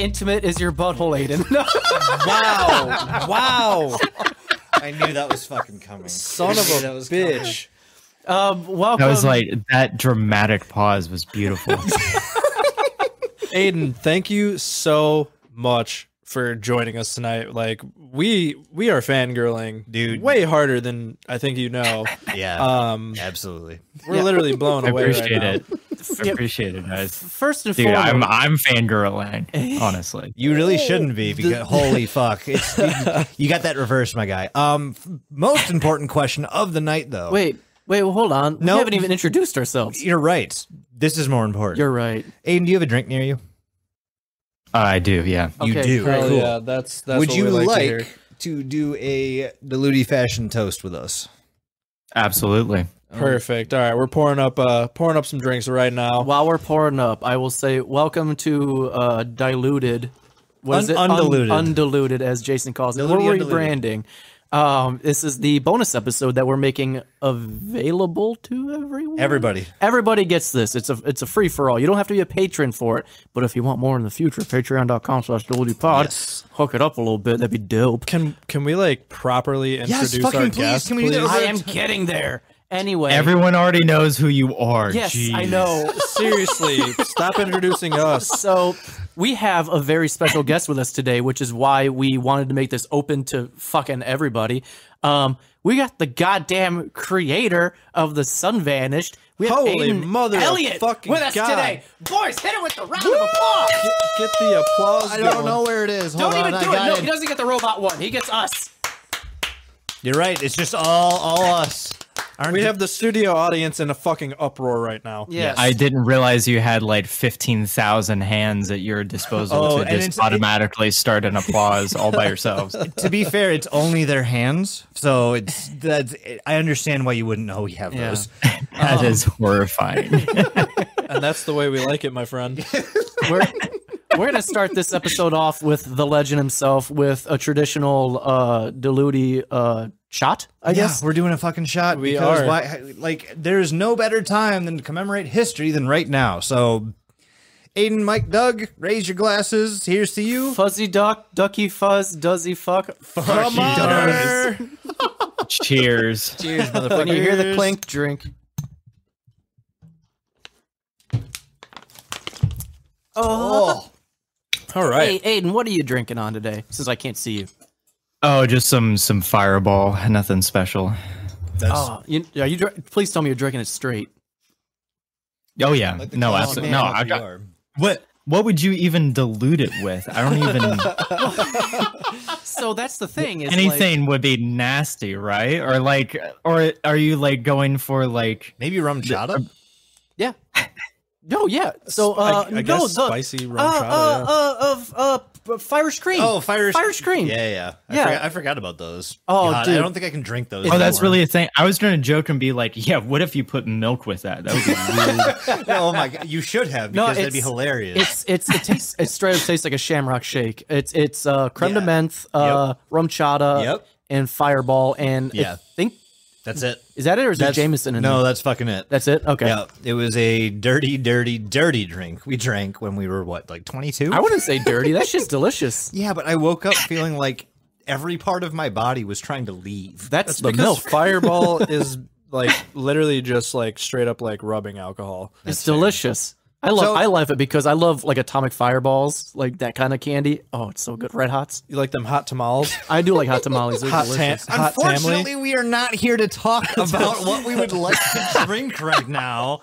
intimate is your butthole, Aidan? Wow. Wow. I knew that was fucking coming. Son of a bitch. Welcome. I was like, that dramatic pause was beautiful. Aidan, thank you so much for joining us tonight. Like we are fangirling, dude, way harder than I think you know. Yeah, absolutely. We're literally blown away. Appreciate right it. I appreciate it, guys. First and Dude, foremost, I'm fangirling. Honestly, you really shouldn't be because holy fuck, you got that reversed, my guy. Most important question of the night, though. Wait, well, hold on. We haven't even introduced ourselves. You're right. This is more important. You're right. Aiden, do you have a drink near you? I do. Yeah, you do. Hell cool. Yeah, that's Would what you we like to do a Diluti fashion toast with us? absolutely. Perfect. All right, we're pouring up some drinks right now. While we're pouring up, I will say welcome to diluted. What is it? Undiluted. Undiluted, as Jason calls it. We're rebranding. This is the bonus episode that we're making available to everyone. Everybody gets this. It's a free for all. You don't have to be a patron for it, but if you want more in the future, patreon.com/DilutiPod. Yes. Hook it up a little bit. That'd be dope. Can we like properly introduce our guest? Can we do that? I am getting there. Anyway, Everyone already knows who you are. yes, Jeez. I know. Seriously, stop introducing us. So we have a very special guest with us today, which is why we wanted to make this open to fucking everybody. We got the goddamn creator of The Sun Vanished. We have Holy Aidan mother of Elliot fucking with us God. today. Boys, hit it with the round of applause. Get the applause. I don't going. know where it is. Hold Don't on, even do I it. got No, it. he doesn't get the robot one. He gets us. You're right. It's just all us. We have the studio audience in a fucking uproar right now. Yes. I didn't realize you had like 15,000 hands at your disposal to and just automatically start an applause all by yourselves. To be fair, it's only their hands, so I understand why you wouldn't know we have those. That is horrifying. And that's the way we like it, my friend. We're going to start this episode off with the legend himself with a traditional Diluti shot, I guess. We're doing a fucking shot. We because are. like, there's no better time than to commemorate history than right now. So, Aiden, Mike, Doug, raise your glasses. Here's to you. Fuzzy duck, ducky fuzz, does he fuck? Fuck he does. Cheers. Cheers, When motherfucker. you hear the clink, drink. Oh. All right. Hey, Aiden, what are you drinking on today? Since I can't see you. Oh, just some Fireball. Nothing special. Please tell me you're drinking it straight. Oh yeah. Like the No, clown absolutely. man No, of I the got. yard. What would you even dilute it with? I don't even. So that's the thing. Is Anything would be nasty, right? Or are you like going for like? Maybe rum chata? Yeah. No, yeah. So I guess spicy rum chata. Fire Scream. Oh, Fire Scream. Yeah. Yeah. I forgot about those. Oh, God, dude. I don't think I can drink those. Oh, that's anymore. really a thing. I was going to joke and be like, yeah, what if you put milk with that? That would be weird. Oh my god, you should have because that'd be hilarious. It straight up tastes like a Shamrock Shake. It's creme de menthe, rum chata, and Fireball, and I think That's it. Is that it, or is there Jameson in there? No, that's fucking it. That's it? Okay. Yeah, it was a dirty drink we drank when we were, what, like 22? I wouldn't say dirty. That's just delicious. Yeah, but I woke up feeling like every part of my body was trying to leave. That's the Because milk. Fireball is like literally just like straight up like rubbing alcohol. It's delicious. I love it because I love like atomic fireballs, like that kind of candy. Oh, it's so good. Red Hots. You like them hot tamales? I do like hot tamales. They're Hot delicious. hot Unfortunately, tamale? we are not here to talk about what we would like to drink right now.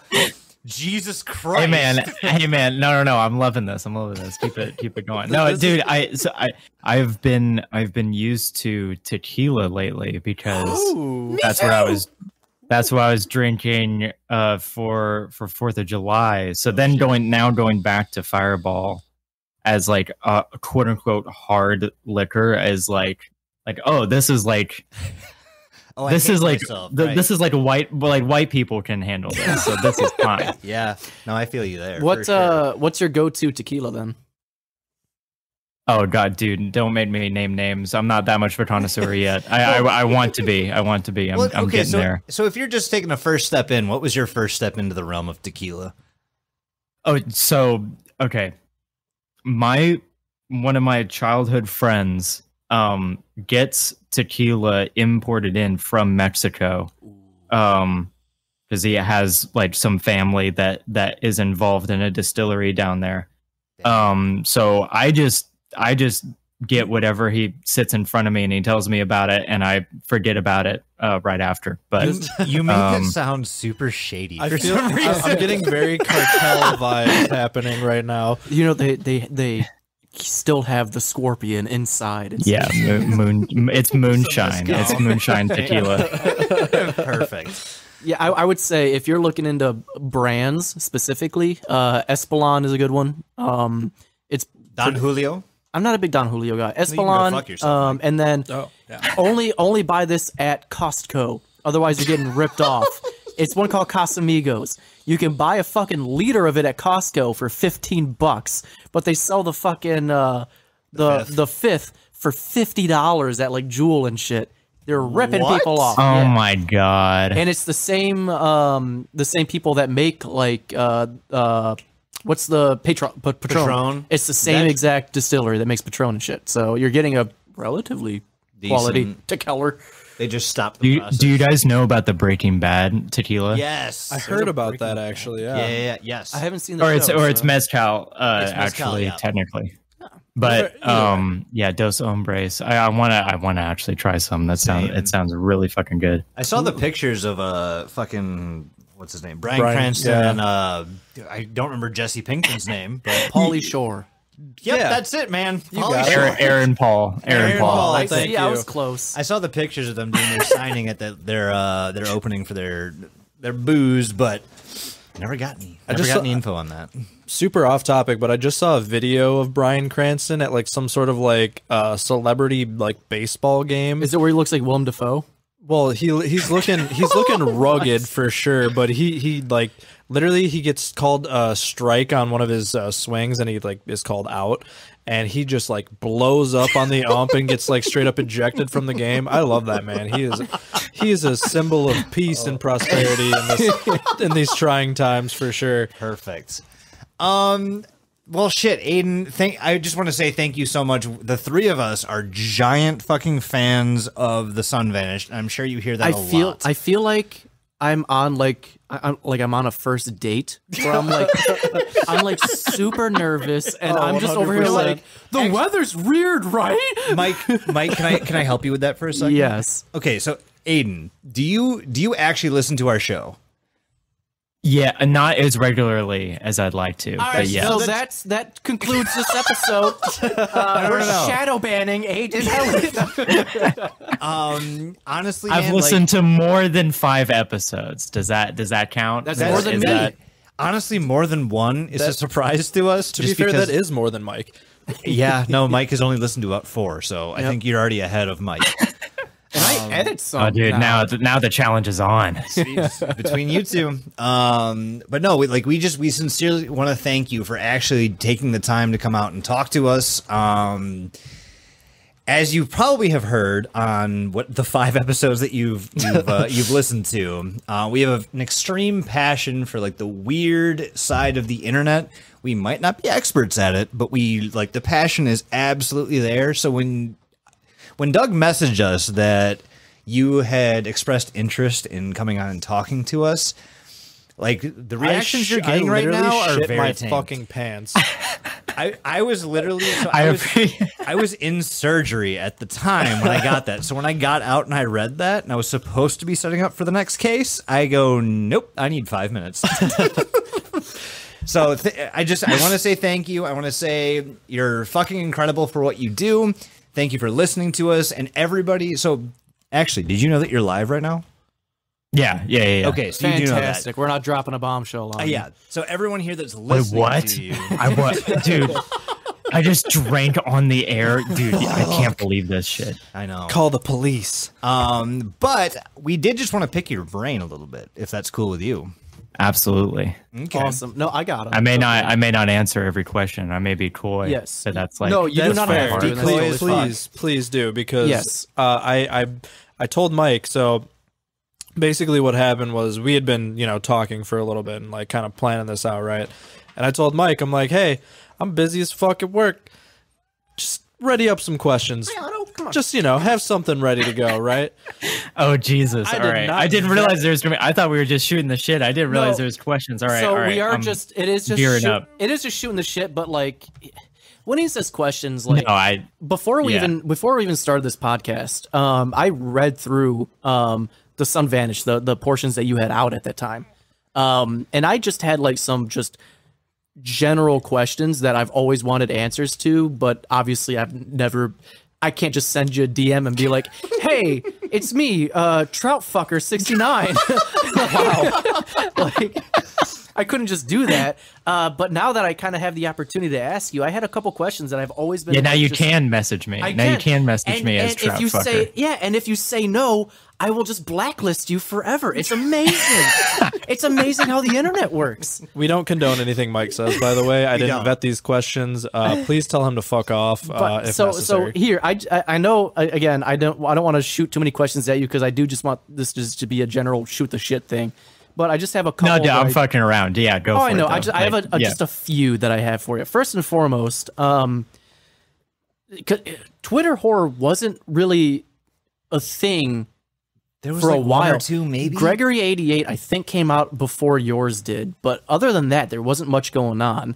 Jesus Christ. Hey man, no, I'm loving this. Keep it going. No, dude, I've been used to tequila lately because that's what I was drinking for 4th of July. So then going back to Fireball as like a quote unquote hard liquor as like oh, this is like this is like this is like white people can handle this, so this is fine. Yeah, no, I feel you there. What's your go-to tequila then? Oh god, dude, don't make me name names. I'm not that much of a connoisseur yet. I want to be. I'm getting there. So if you're just taking a first step in, what was your first step into the realm of tequila? Oh, so okay. My one of my childhood friends gets tequila imported in from Mexico. Because he has like some family that is involved in a distillery down there. So I just get whatever he sits in front of me and he tells me about it, and I forget about it right after. But you make it sound super shady. I feel I'm getting very cartel vibes happening right now. You know, they still have the scorpion inside. It's it's moonshine. It's moonshine tequila. Perfect. Yeah, I would say if you're looking into brands specifically, Espolon is a good one. It's Don Julio. I'm not a big Don Julio guy. Espolon, and then only buy this at Costco. Otherwise, you're getting ripped off. It's one called Casamigos. You can buy a fucking liter of it at Costco for $15, but they sell the fucking the fifth for $50 at like Jewel and shit. They're ripping people off. Oh my god! And it's the same people that make like what's the Patron? It's the same exact distillery that makes Patron and shit. So you're getting a relatively quality tequila. They just stopped the process. Do you guys know about the Breaking Bad tequila? Yes, I heard about that actually. Yeah. Yes. I haven't seen the it's mezcal. Actually, technically. But Dos Hombres. I wanna actually try some. It sounds really fucking good. I saw the pictures of fucking what's his name, Bryan Cranston, and I don't remember Jesse Pinkman's name, but Pauly Shore. Yep, that's it, man. Aaron Paul. I was close. I saw the pictures of them doing their signing at their opening for their booze, but never got any info on that. Super off topic, but I just saw a video of Bryan Cranston at like some sort of like celebrity like baseball game. Is it where he looks like Willem Dafoe? Well, he's looking rugged for sure, but he like literally he gets called a strike on one of his swings, and he like is called out, and he just like blows up on the ump and gets like straight up ejected from the game. I love that man. He is a symbol of peace and prosperity in these trying times for sure. Perfect. Well, shit, Aidan, I just want to say thank you so much. The three of us are giant fucking fans of The Sun Vanished. I'm sure you hear that a lot. I feel like I'm on I'm on a first date where I'm like super nervous, and I'm just 100%. Over here like the weather's weird, right? Mike, can I help you with that for a second? Yes. Okay, so Aidan, do you actually listen to our show? Yeah, not as regularly as I'd like to. All right, but yeah. So that concludes this episode. We're shadow banning Aidan Elliot. Honestly, I've listened to more than 5 episodes. Does that count? That's more than me. Honestly, more than one is a surprise to us. To be fair, that is more than Mike. Yeah, no, Mike has only listened to about 4, so I think you're already ahead of Mike. And I edit some. Oh, dude! Now the challenge is on. Between you two. But no, we sincerely want to thank you for actually taking the time to come out and talk to us. As you probably have heard on the 5 episodes that you've listened to, we have an extreme passion for like the weird side of the internet. We might not be experts at it, but the passion is absolutely there. So when Doug messaged us that you had expressed interest in coming on and talking to us, like the reactions you're getting right now are very my tame. Fucking pants. I was literally I was in surgery at the time when I got that. So when I got out and I read that and I was supposed to be setting up for the next case, I go, nope, I need 5 minutes. So I want to say thank you. I want to say you're fucking incredible for what you do. Thank you for listening to us and everybody. So, actually, did you know that you're live right now? Yeah. Okay, so fantastic. You do know that. We're not dropping a bombshell on you. Yeah. So everyone here that's listening to you, Dude, I just drank on the air, dude. I can't believe this shit. I know. Call the police. But we did just want to pick your brain a little bit, if that's cool with you. Absolutely. Okay. Awesome. No, I got it. I may not answer every question. I may be coy. Yes. So that's like no, you do not have to. Please do, because I told Mike. So basically, what happened was we had been talking for a little bit and like kind of planning this out, right? And I told Mike, I'm like, hey, I'm busy as fuck at work. just ready up some questions. Just, have something ready to go, right? Oh, Jesus. All right. I didn't realize there's going to be, I thought we were just shooting the shit. I didn't realize there's questions. All right. So all right. we are it is just shooting the shit, but like, when he says questions, like, before we even started this podcast, I read through The Sun Vanished, the portions that you had out at that time. And I just had like some just general questions that I've always wanted answers to, but obviously I can't just send you a DM and be like, hey, it's me, Trout Fucker 69. Wow. Like, I couldn't just do that. But now that I kind of have the opportunity to ask you, I had a couple questions that I've always been. Yeah, now you can message me. You can message me as Trout Fucker. And if you say no, I will just blacklist you forever. It's amazing. It's amazing how the internet works. We don't condone anything Mike says, by the way. I didn't vet these questions. Please tell him to fuck off if necessary. So here, I know, again, I don't want to shoot too many questions at you because I do just want this just to be a general shoot the shit thing. But I just have a couple. No, I'm fucking around. Yeah, go for it. I know. I have just a few that I have for you. First and foremost, Twitter horror wasn't really a thing. There was for like a while. One or two, maybe. Gregory 88, I think, came out before yours did, but other than that, there wasn't much going on.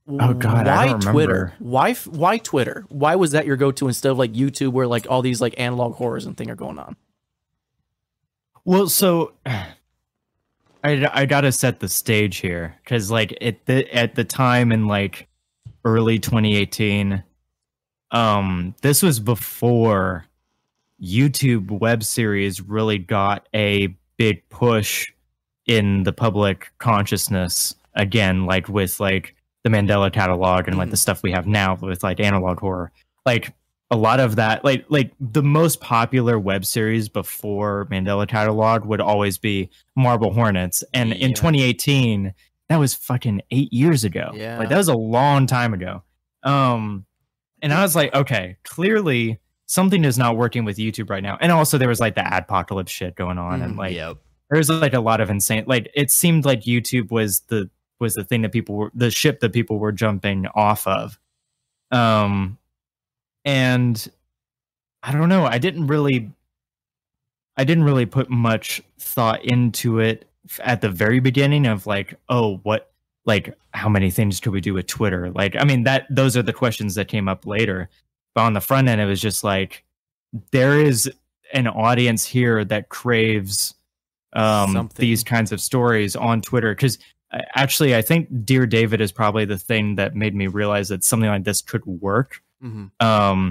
Oh God, I don't Twitter? remember. Why Twitter? Why was that your go-to instead of like YouTube, where like all these like analog horrors and thing are going on? Well, so I gotta set the stage here because like at the time in like early 2018, this was before YouTube web series really got a big push in the public consciousness again, like with like the Mandela catalog and like the stuff we have now with like analog horror. Like a lot of that, like the most popular web series before Mandela catalog would always be Marble Hornets. And in 2018, that was fucking 8 years ago. Yeah. Like that was a long time ago. And I was like, okay, clearly something is not working with YouTube right now. And also there was like the adpocalypse shit going on. And like, there's like a lot of insane, like it seemed like YouTube was the thing that the ship that people were jumping off of. And I don't know, I didn't really put much thought into it at the very beginning of like, oh, what, like how many things could we do with Twitter? Like, I mean, those are the questions that came up later. But on the front end, it was just like, there is an audience here that craves these kinds of stories on Twitter. Because actually, I think Dear David is probably the thing that made me realize that something like this could work. Mm-hmm.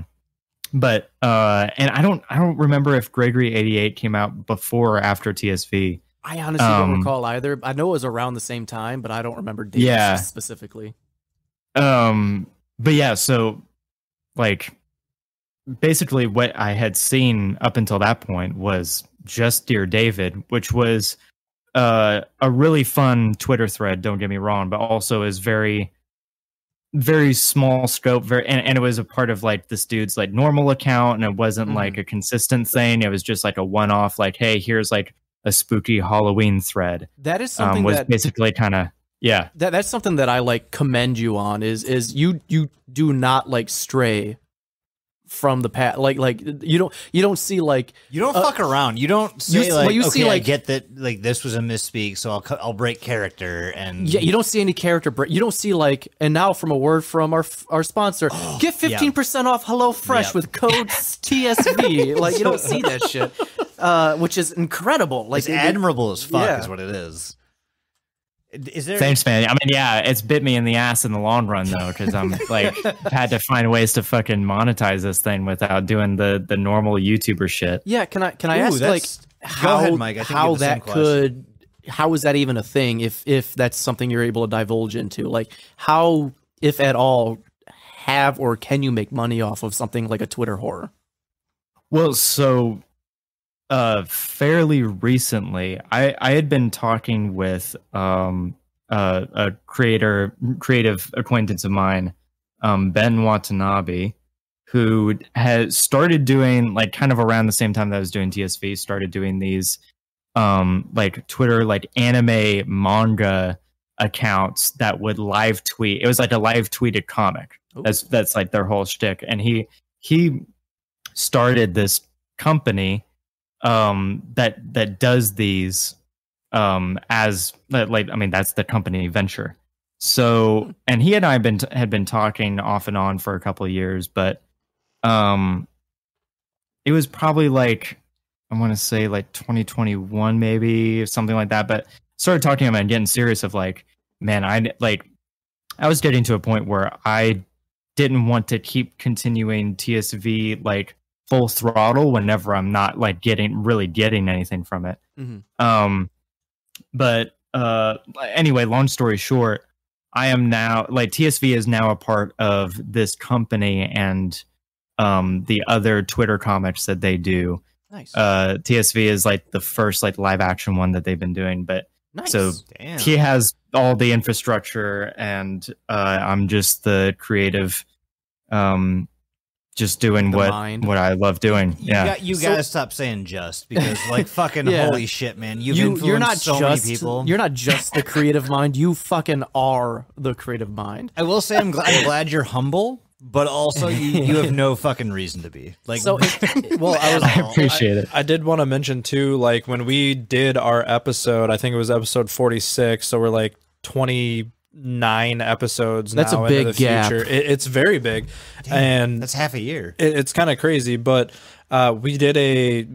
But and I don't remember if Gregory 88 came out before or after TSV. I honestly don't recall either. I know it was around the same time, but I don't remember dates specifically. But yeah, so like basically what I had seen up until that point was just Dear David, which was a really fun Twitter thread, don't get me wrong, but also is very, very small scope, and it was a part of like this dude's like normal account, and it wasn't like a consistent thing. It was just like a one-off, like, hey, here's like a spooky Halloween thread. That is something was basically kind of that's something that I like commend you on is you do not like stray from the path, like you don't see like you don't fuck around. You don't say I get that like this was a misspeak, so I'll break character and you don't see any character break. You don't see like, and now from a word from our sponsor, get 15% off HelloFresh with code TSV. Like you don't see that shit, which is incredible. Like it's admirable as fuck is what it is. Is there? Thanks, man. I mean, yeah, it's bit me in the ass in the long run though, because I'm like had to find ways to fucking monetize this thing without doing the normal YouTuber shit. Yeah, can I ask like how ahead, Mike. how is that even a thing if that's something you're able to divulge into? Like how, if at all, have or can you make money off of something like a Twitter horror? Well, so fairly recently, I had been talking with a creative acquaintance of mine, Ben Watanabe, who has started doing, like kind of around the same time that I was doing TSV, started doing these like Twitter like anime manga accounts that would live tweet. It was like a live tweeted comic. That's like their whole shtick. And he started this company that does these as like, I mean, that's the company venture. So, and he and I had been talking off and on for a couple of years, but it was probably like, I want to say like 2021 maybe, or something like that. But started talking to him and getting serious of like, man, I was getting to a point where I didn't want to keep continuing TSV like full throttle whenever I'm not like really getting anything from it. But anyway, long story short, I am now like TSV is now a part of this company and the other Twitter comics that they do. Nice. TSV is like the first like live action one that they've been doing, but nice. So he has all the infrastructure and I'm just the creative, just doing what I love doing. You gotta stop saying just, because like fucking holy shit, man. You're not so many people. You're not just the creative mind. You fucking are the creative mind. I will say I'm glad you're humble, but also you have no fucking reason to be. Like, so I appreciate it. I did want to mention too, like when we did our episode, I think it was episode 46. So we're like 29 episods. That's now a big into the gap. future. It's very big. Damn, and that's half a year. It's kind of crazy, but we did a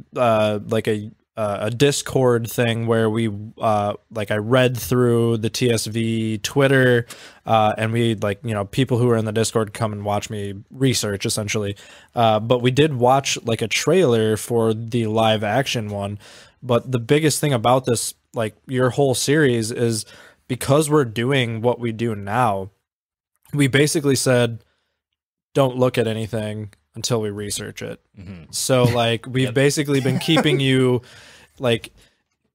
Discord thing where we like I read through the TSV Twitter and we like, you know, people who are in the Discord come and watch me research essentially. But we did watch like a trailer for the live action one. But the biggest thing about this, like your whole series, is because we're doing what we do now, we basically said, don't look at anything until we research it. So like we've basically been keeping you like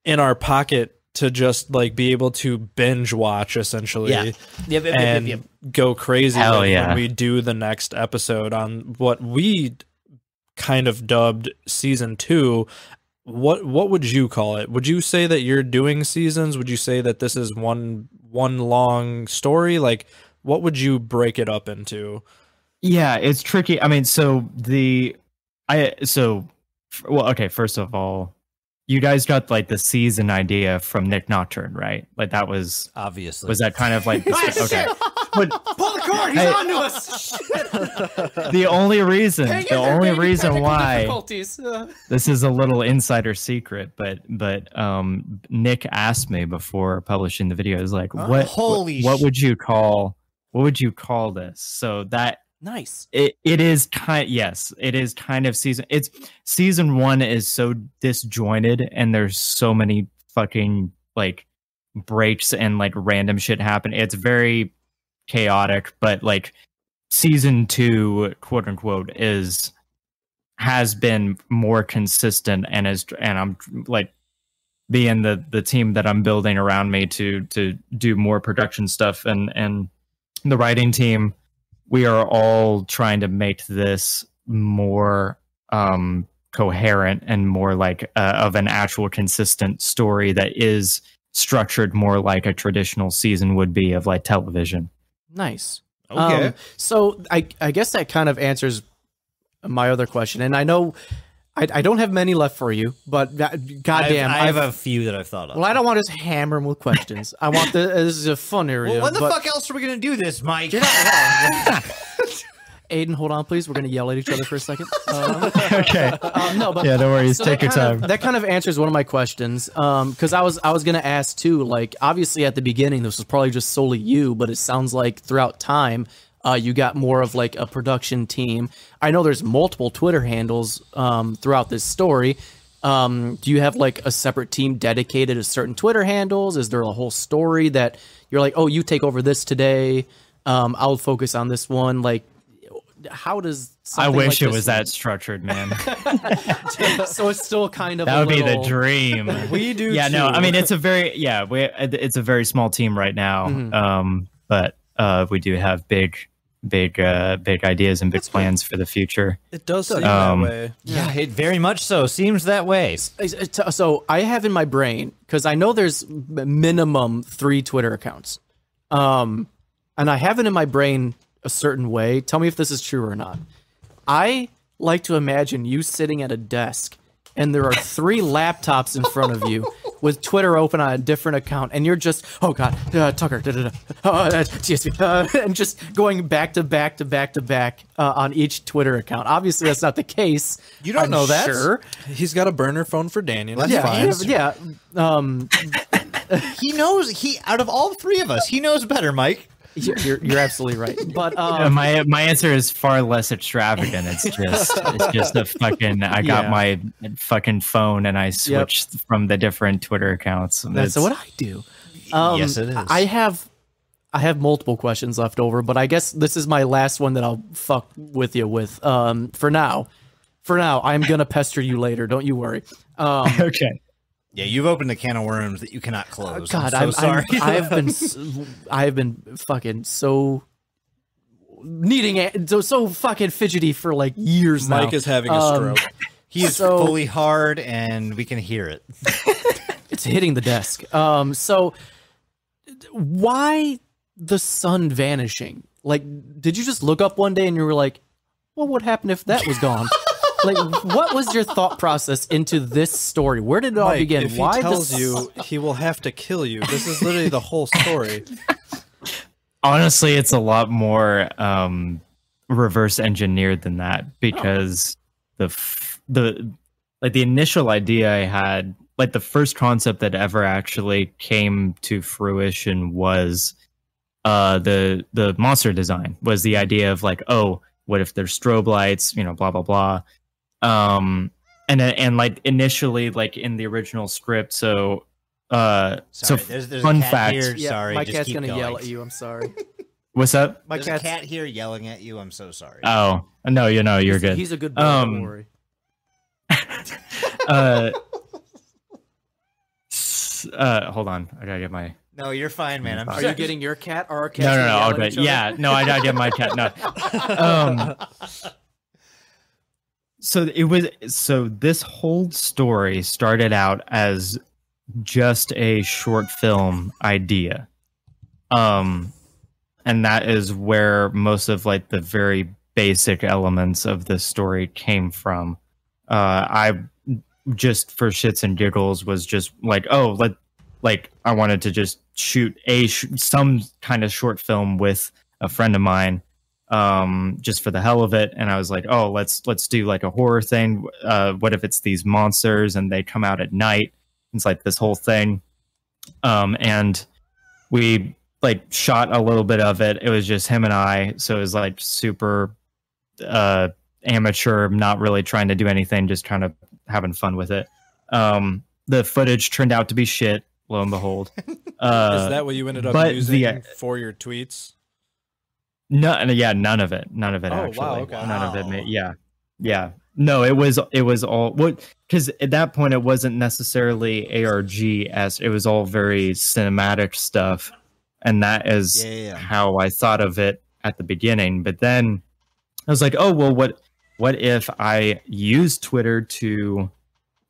in our pocket to just like be able to binge watch essentially and go crazy when we do the next episode on what we kind of dubbed season 2. What would you call it? Would you say that you're doing seasons? Would you say that this is one long story? Like what would you break it up into? Yeah, it's tricky. I mean, okay, first of all, you guys got like the season idea from Nick Nocturne, right? Like that was obviously. Was that kind of like okay? But pull the cord. He's on to us. The only reason why this is a little insider secret, but Nick asked me before publishing the video, is like, what would you call this? So that. Nice. It is kind of season 1 is so disjointed and there's so many fucking like breaks and like random shit happen. It's very chaotic, but like season 2, quote unquote, has been more consistent and I'm like being the team that I'm building around me to do more production stuff and the writing team. We are all trying to make this more coherent and more like of an actual consistent story that is structured more like a traditional season would be of like television. Nice. Okay. So I guess that kind of answers my other question. And I know I don't have many left for you, but goddamn, I have a few that I've thought of. Well, I don't want to just hammer them with questions. I want this is a fun area. Well, when the fuck else are we gonna do this, Mike? Aiden, hold on, please. We're gonna yell at each other for a second. Okay. No, but yeah, no worries. Take your time. That kind of answers one of my questions. Because I was gonna ask too. Like, obviously, at the beginning, this was probably just solely you, but it sounds like throughout time, you got more of like a production team. I know there's multiple Twitter handles throughout this story. Do you have like a separate team dedicated to certain Twitter handles? Is there a whole story that you're like, oh, you take over this today? I'll focus on this one. Like, how does I wish like it was that structured, man. So it's still kind of that would be the dream. We do. Yeah, too. no, I mean it's a very it's a very small team right now. But we do have big ideas and big plans for the future. It does seem that way. Yeah, it very much so seems that way. So I have in my brain, because I know there's minimum 3 Twitter accounts, and I have it in my brain a certain way. Tell me if this is true or not. I like to imagine you sitting at a desk and there are 3 laptops in front of you with Twitter open on a different account, and you're just, oh god, Tucker, TSV, and just going back to back to back to back on each Twitter account. Obviously, that's not the case. You don't know that. Sure. He's got a burner phone for Daniel. That's fine. Yeah. He knows. He out of all 3 of us, he knows better, Mike. You're absolutely right. But my answer is far less extravagant. It's just a fucking. I got my fucking phone and I switched from the different Twitter accounts. That's what I do. Yes, it is. I have multiple questions left over, but I guess this is my last one that I'll fuck with you with. For now, I'm gonna pester you later. Don't you worry. Okay. Yeah, you've opened a can of worms that you cannot close. God, I'm so sorry. I've been fucking so needing it, so fucking fidgety for like years now. Mike is having a stroke. He is fully hard, and we can hear it. It's hitting the desk. So why the sun vanishing? Like, did you just look up one day and you were like, "Well, what happened if that was gone?" Like, what was your thought process into this story? Where did it all begin? If he tells you, he will have to kill you. This is literally the whole story. Honestly, it's a lot more reverse engineered than that, because the initial idea I had, like the first concept that ever actually came to fruition was the monster design. Was the idea of like, oh, what if there's strobe lights, blah blah blah. And like initially, like in the original script, so there's fun a cat fact. here. Yeah, Sorry, my just cat's keep gonna going. yell at you. I'm sorry. What's up? There's a cat here yelling at you. I'm so sorry. Oh no, you're good. He's a good boy. Don't worry. Hold on, I gotta get my. No, you're fine, man. Are you getting your cat or our cat? No. Okay. Yeah, no, I gotta get my cat. No. So this whole story started out as just a short film idea. And that is where most of like the very basic elements of this story came from. I just for shits and giggles was just like, I wanted to just shoot some kind of short film with a friend of mine, just for the hell of it. And I was like, oh, let's do like a horror thing. What if it's these monsters and they come out at night? It's like this whole thing. And we like shot a little bit of it. It was just him and I. So it was like super amateur, not really trying to do anything, just kind of having fun with it. The footage turned out to be shit, lo and behold. Is that what you ended up using for your tweets? No, yeah, none of it. None of it, actually. Wow, okay. None of it. Yeah. No, it was all because at that point it wasn't necessarily ARG as it was all very cinematic stuff, and that is how I thought of it at the beginning. But then I was like, oh well, what if I use Twitter to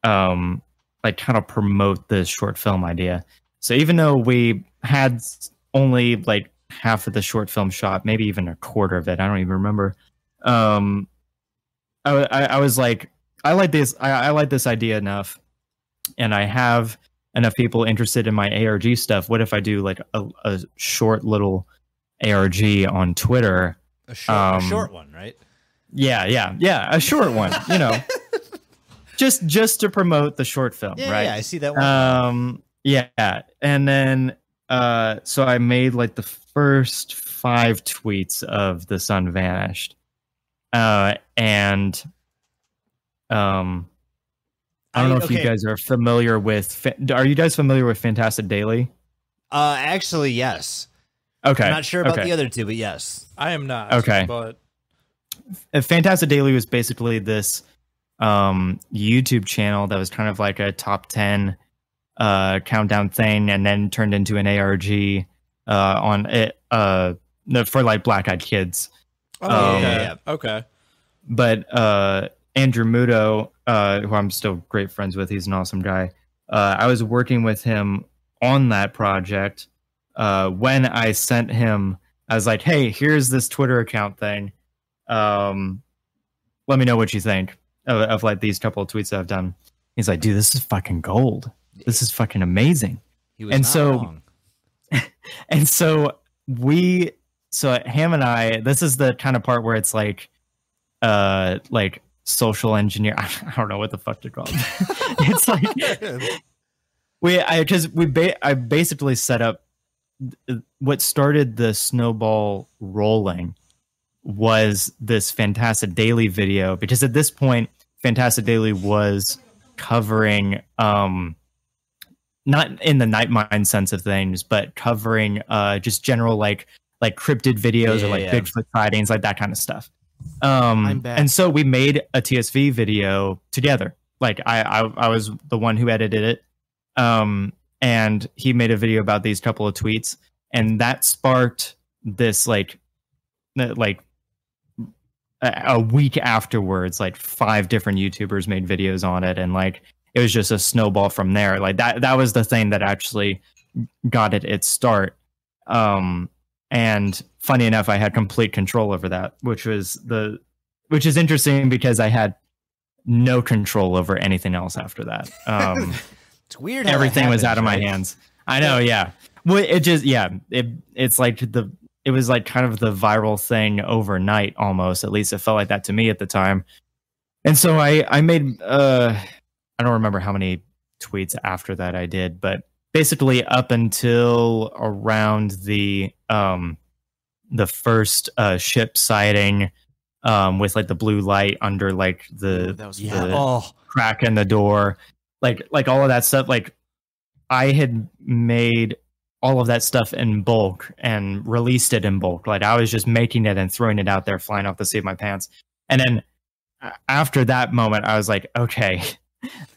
like kind of promote this short film idea? So even though we had only like half of the short film shot, maybe even a quarter of it, I don't even remember. I was like, I like this idea enough, and I have enough people interested in my ARG stuff. What if I do like a short little ARG on Twitter? A short one, right? Yeah, a short one. just to promote the short film, right? Yeah, I see that one. Yeah, and then so I made like the first 5 tweets of The Sun Vanished. And I don't know if you guys are familiar with. Are you guys familiar with Fantastic Daily? Actually, yes. Okay. I'm not sure about the other two, but yes. I am not. Okay. But Fantastic Daily was basically this YouTube channel that was kind of like a top 10 countdown thing, and then turned into an ARG on it for like Black Eyed Kids. Okay. But Andrew Muto, who I'm still great friends with, he's an awesome guy. I was working with him on that project when I sent him I was like, hey, here's this Twitter account thing. Let me know what you think of like these couple of tweets that I've done. He's like, dude, this is fucking gold. This is fucking amazing. He was not wrong. And so Ham and I, this is the kind of part where it's like social engineer. I don't know what the fuck to call it. It's like I basically set up what started the snowball rolling was this Fantastic Daily video, because at this point Fantastic Daily was covering not in the Nightmind sense of things, but covering just general like cryptid videos or like Bigfoot sightings, like that kind of stuff. And so we made a TSV video together. Like I was the one who edited it. And he made a video about these couple of tweets, and that sparked this like a week afterwards, like 5 different YouTubers made videos on it, and like it was just a snowball from there. Like that was the thing that actually got it its start. And funny enough, I had complete control over that, which is interesting because I had no control over anything else after that. It's weird. Everything was out of my hands. I know. Yeah. Well, it's like it was like kind of the viral thing overnight almost. At least it felt like that to me at the time. And so I made, I don't remember how many tweets after that I did, but basically up until around the first ship sighting, with like the blue light under like the crack in the door, like all of that stuff. Like I had made all of that stuff in bulk and released it in bulk. Like I was just making it and throwing it out there, flying off the seat of my pants. And then after that moment, I was like, okay,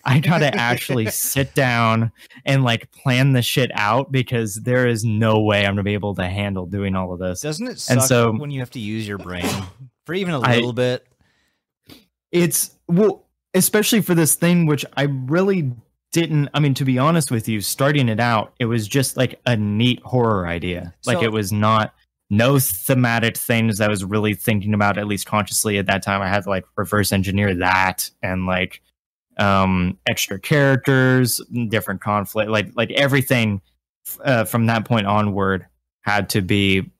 I gotta actually sit down and like plan the shit out, because there is no way I'm gonna be able to handle doing all of this. Doesn't it suck when you have to use your brain for even a little bit? It's especially for this thing, which I really didn't. I mean, to be honest with you, starting it out, it was just like a neat horror idea. Like it was no thematic things I was really thinking about, at least consciously at that time. I had to like reverse engineer that and like extra characters, different conflict, like everything from that point onward had to be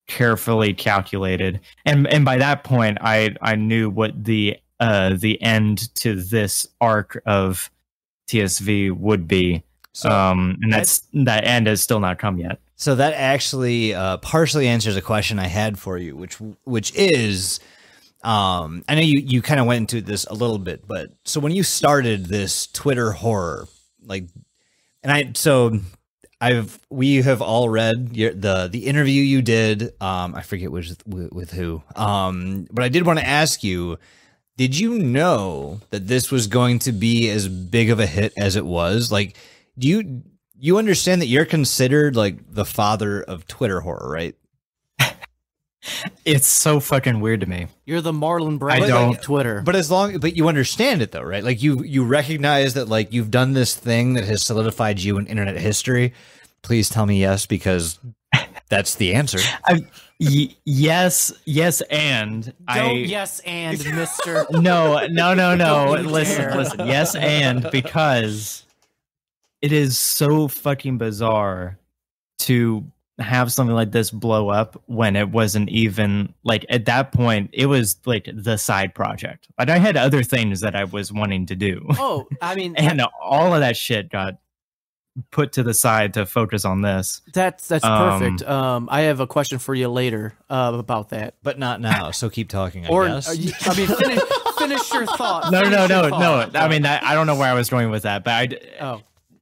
carefully calculated. And by that point, I knew what the end to this arc of TSV would be. And that end has still not come yet. So that actually partially answers a question I had for you, which is, I know you kind of went into this a little bit, but so when you started this Twitter horror, like, we have all read the interview you did. I forget with who. But I did want to ask you, did you know that this was going to be as big of a hit as it was? Like, do you understand that you're considered like the father of Twitter horror, right? It's so fucking weird to me. You're the Marlon Brando of Twitter. But you understand it though, right? Like you recognize that like you've done this thing that has solidified you in internet history. Please tell me yes, because that's the answer. Yes, and yes, and Mister. No. Listen. Yes, and because it is so fucking bizarre to have something like this blow up when it wasn't even like, at that point it was like the side project. Like I had other things that I was wanting to do. Oh, I mean, and all of that shit got put to the side to focus on this. That's perfect. I have a question for you later about that, but not now. So keep talking. I guess. Finish your thought. No. I mean, I don't know where I was going with that, but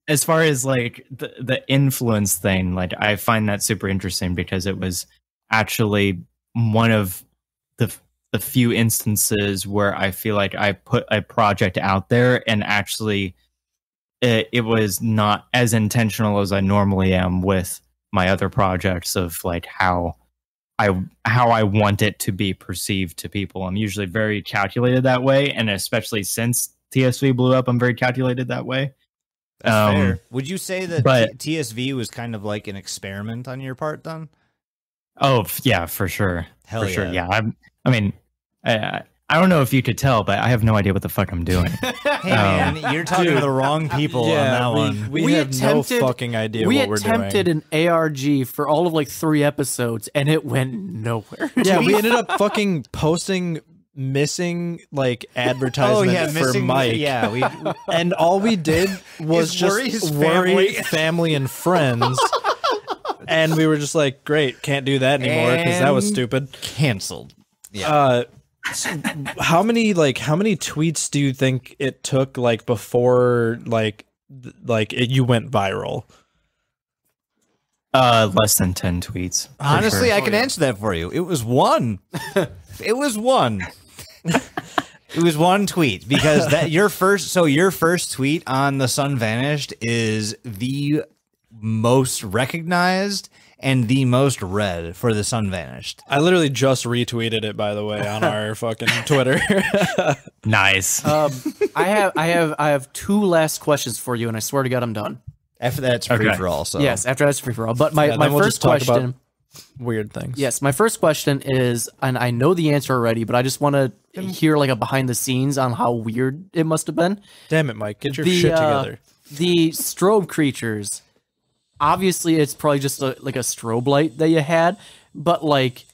as far as like the influence thing, like I find that super interesting, because it was actually one of the few instances where I feel like I put a project out there and actually it was not as intentional as I normally am with my other projects of like how I want it to be perceived to people. I'm usually very calculated that way, and especially since TSV blew up, I'm very calculated that way. That's fair. Would you say that TSV was kind of like an experiment on your part then? Oh yeah, for sure. Hell for yeah. sure. Yeah. I mean, I don't know if you could tell, but I have no idea what the fuck I'm doing. Hey man, you're talking to the wrong people on that one. We have no fucking idea what we're doing. We attempted an ARG for all of like 3 episodes, and it went nowhere. Yeah, we ended up fucking posting missing like advertisements for Mike. Yeah, and all we did was just worry family and friends. And we were just like, great, can't do that anymore because that was stupid. Canceled. Yeah. So how many tweets do you think it took like before you went viral? Less than 10 tweets. Honestly, I can answer that for you. It was one. It was one. It was one tweet because your first tweet on The Sun Vanished is the most recognized and the most read for The Sun Vanished. I literally just retweeted it, by the way, on our fucking Twitter. Nice. I have 2 last questions for you, and I swear to God, I'm done. After that, it's free for all. So yes, after that's free for all. But my we'll first just talk question. about weird things. Yes, my first question is, and I know the answer already, but I just want to hear like a behind the scenes on how weird it must have been. Damn it, Mike, get your shit together. The strobe creatures. Obviously, it's probably just like a strobe light that you had, but like,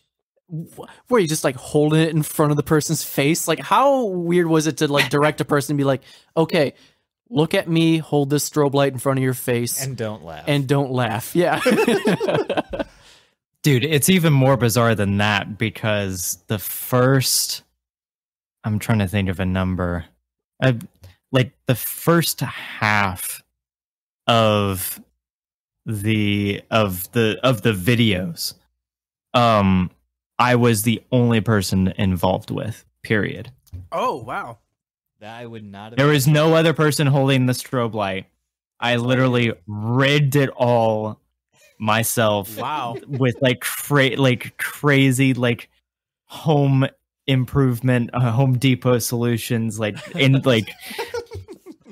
were you just like holding it in front of the person's face? Like, how weird was it to like direct a person and be like, okay, look at me, hold this strobe light in front of your face, and don't laugh. And don't laugh. Yeah. Dude, it's even more bizarre than that because the first, I'm trying to think of a number, like the first half of the videos, I was the only person involved with, period. Oh, wow. I would not have. There was no other person holding the strobe light. I literally rigged it all myself. Wow. With like crazy like home improvement, Home Depot solutions, like in like.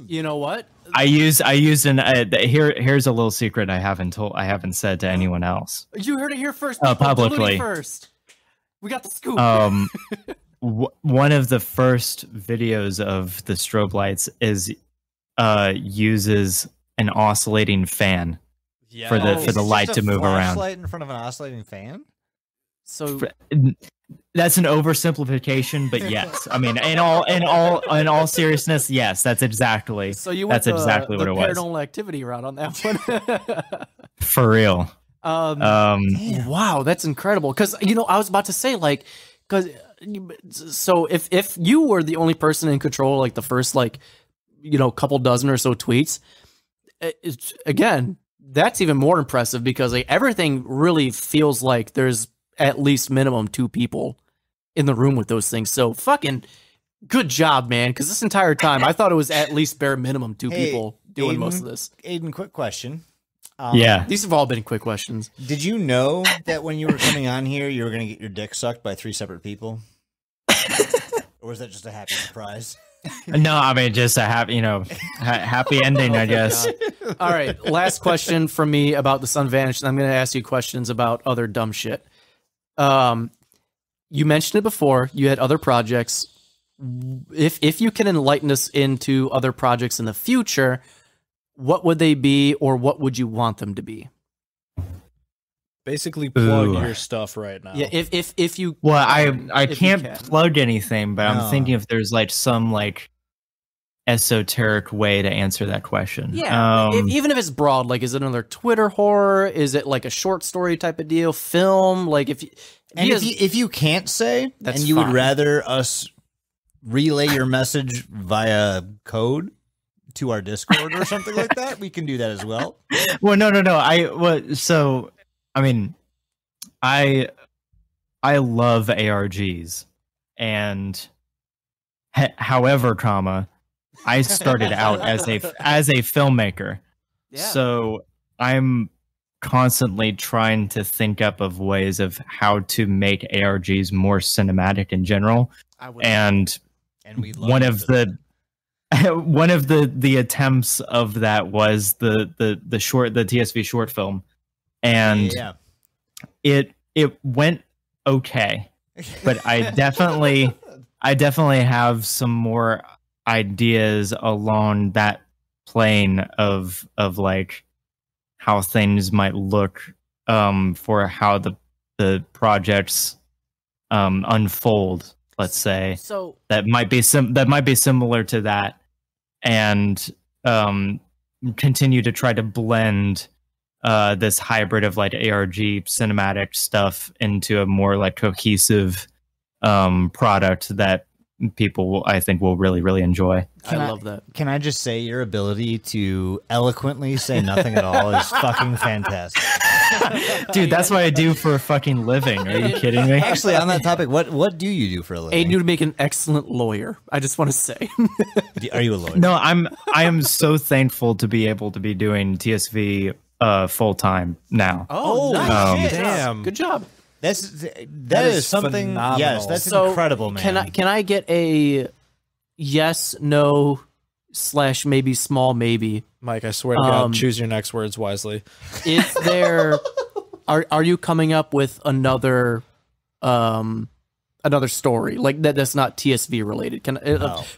You know what? I used an here's a little secret I haven't said to anyone else. You heard it here first. Publicly first. We got the scoop. One of the first videos of the strobe lights is uses an oscillating fan for the light to move around. Flashlight in front of an oscillating fan. So that's an oversimplification, but yes. I mean, in all seriousness, yes, that's exactly. So you went exactly what it was. Paranormal Activity route on that one. For real. Wow, that's incredible. Because I was about to say so if you were the only person in control, like the first couple dozen or so tweets, again, that's even more impressive because like everything really feels like there's at least minimum 2 people in the room with those things. So fucking good job, man. Because this entire time I thought it was at least bare minimum 2 people doing most of this. Aiden, quick question. Yeah, these have all been quick questions. Did you know that when you were coming on here, you were going to get your dick sucked by 3 separate people? Or was that just a happy surprise? No, I mean just a happy ending, I guess. All right, last question from me about The Sun Vanished. And I'm going to ask you questions about other dumb shit. You mentioned it before. You had other projects. If you can enlighten us into other projects in the future, what would they be, or what would you want them to be? Basically, plug your stuff right now. Yeah, if you. Well, I can't plug anything, but I'm thinking if there's like some like esoteric way to answer that question. Yeah, even if it's broad, like is it another Twitter horror? Is it like a short story type of deal? Film? Like if you can't say, and you would rather us relay your message via code to our Discord or something like that, we can do that as well. Well, no. I mean, I love ARGs, and however, I started out as a filmmaker, so I'm constantly trying to think up of ways of how to make ARGs more cinematic in general, and one of the attempts of that was the TSV short film. And it it went okay, but I definitely have some more ideas along that plane of like how things might look for how the projects unfold, let's say. So that might be similar to that, and continue to try to blend this hybrid of like ARG cinematic stuff into a more like cohesive product that people I think will really, really enjoy. I love that. Can I just say your ability to eloquently say nothing at all is fucking fantastic. Dude, that's what I do for a fucking living. Are you kidding me? Actually, on that topic, what do you do for a living? Aidan, you'd make an excellent lawyer. I just want to say. Are you a lawyer? No, I am so thankful to be able to be doing TSV full time now. Oh, nice. Damn. Good job. That is something. Phenomenal. Yes, that's So, incredible, man. Can I get a yes, no, / maybe small maybe? Mike, I swear to God, choose your next words wisely. Is there are you coming up with another story like that's not TSV related?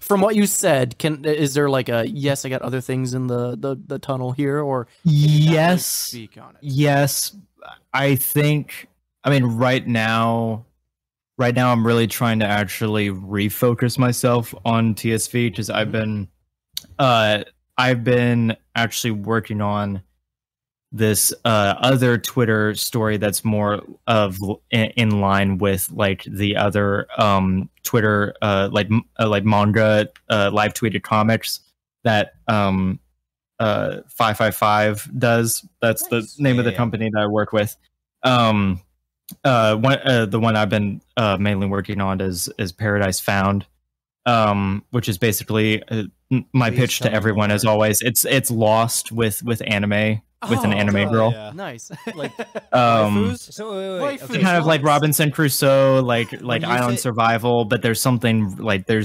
From what you said, is there like a yes, I got other things in the tunnel here, or Yes. speak on it? Yes, I think. I mean, right now, I'm really trying to actually refocus myself on TSV because I've been actually working on this other Twitter story that's more of in line with like the other Twitter like manga live tweeted comics that 555 does. That's the name of the company that I work with. The one I've been mainly working on is Paradise Found, which is basically my pitch to everyone as always. It's Lost with anime. With an anime girl. Yeah. Nice. Like, So wait. Waifus. kind of like Robinson Crusoe, like island survival, but there's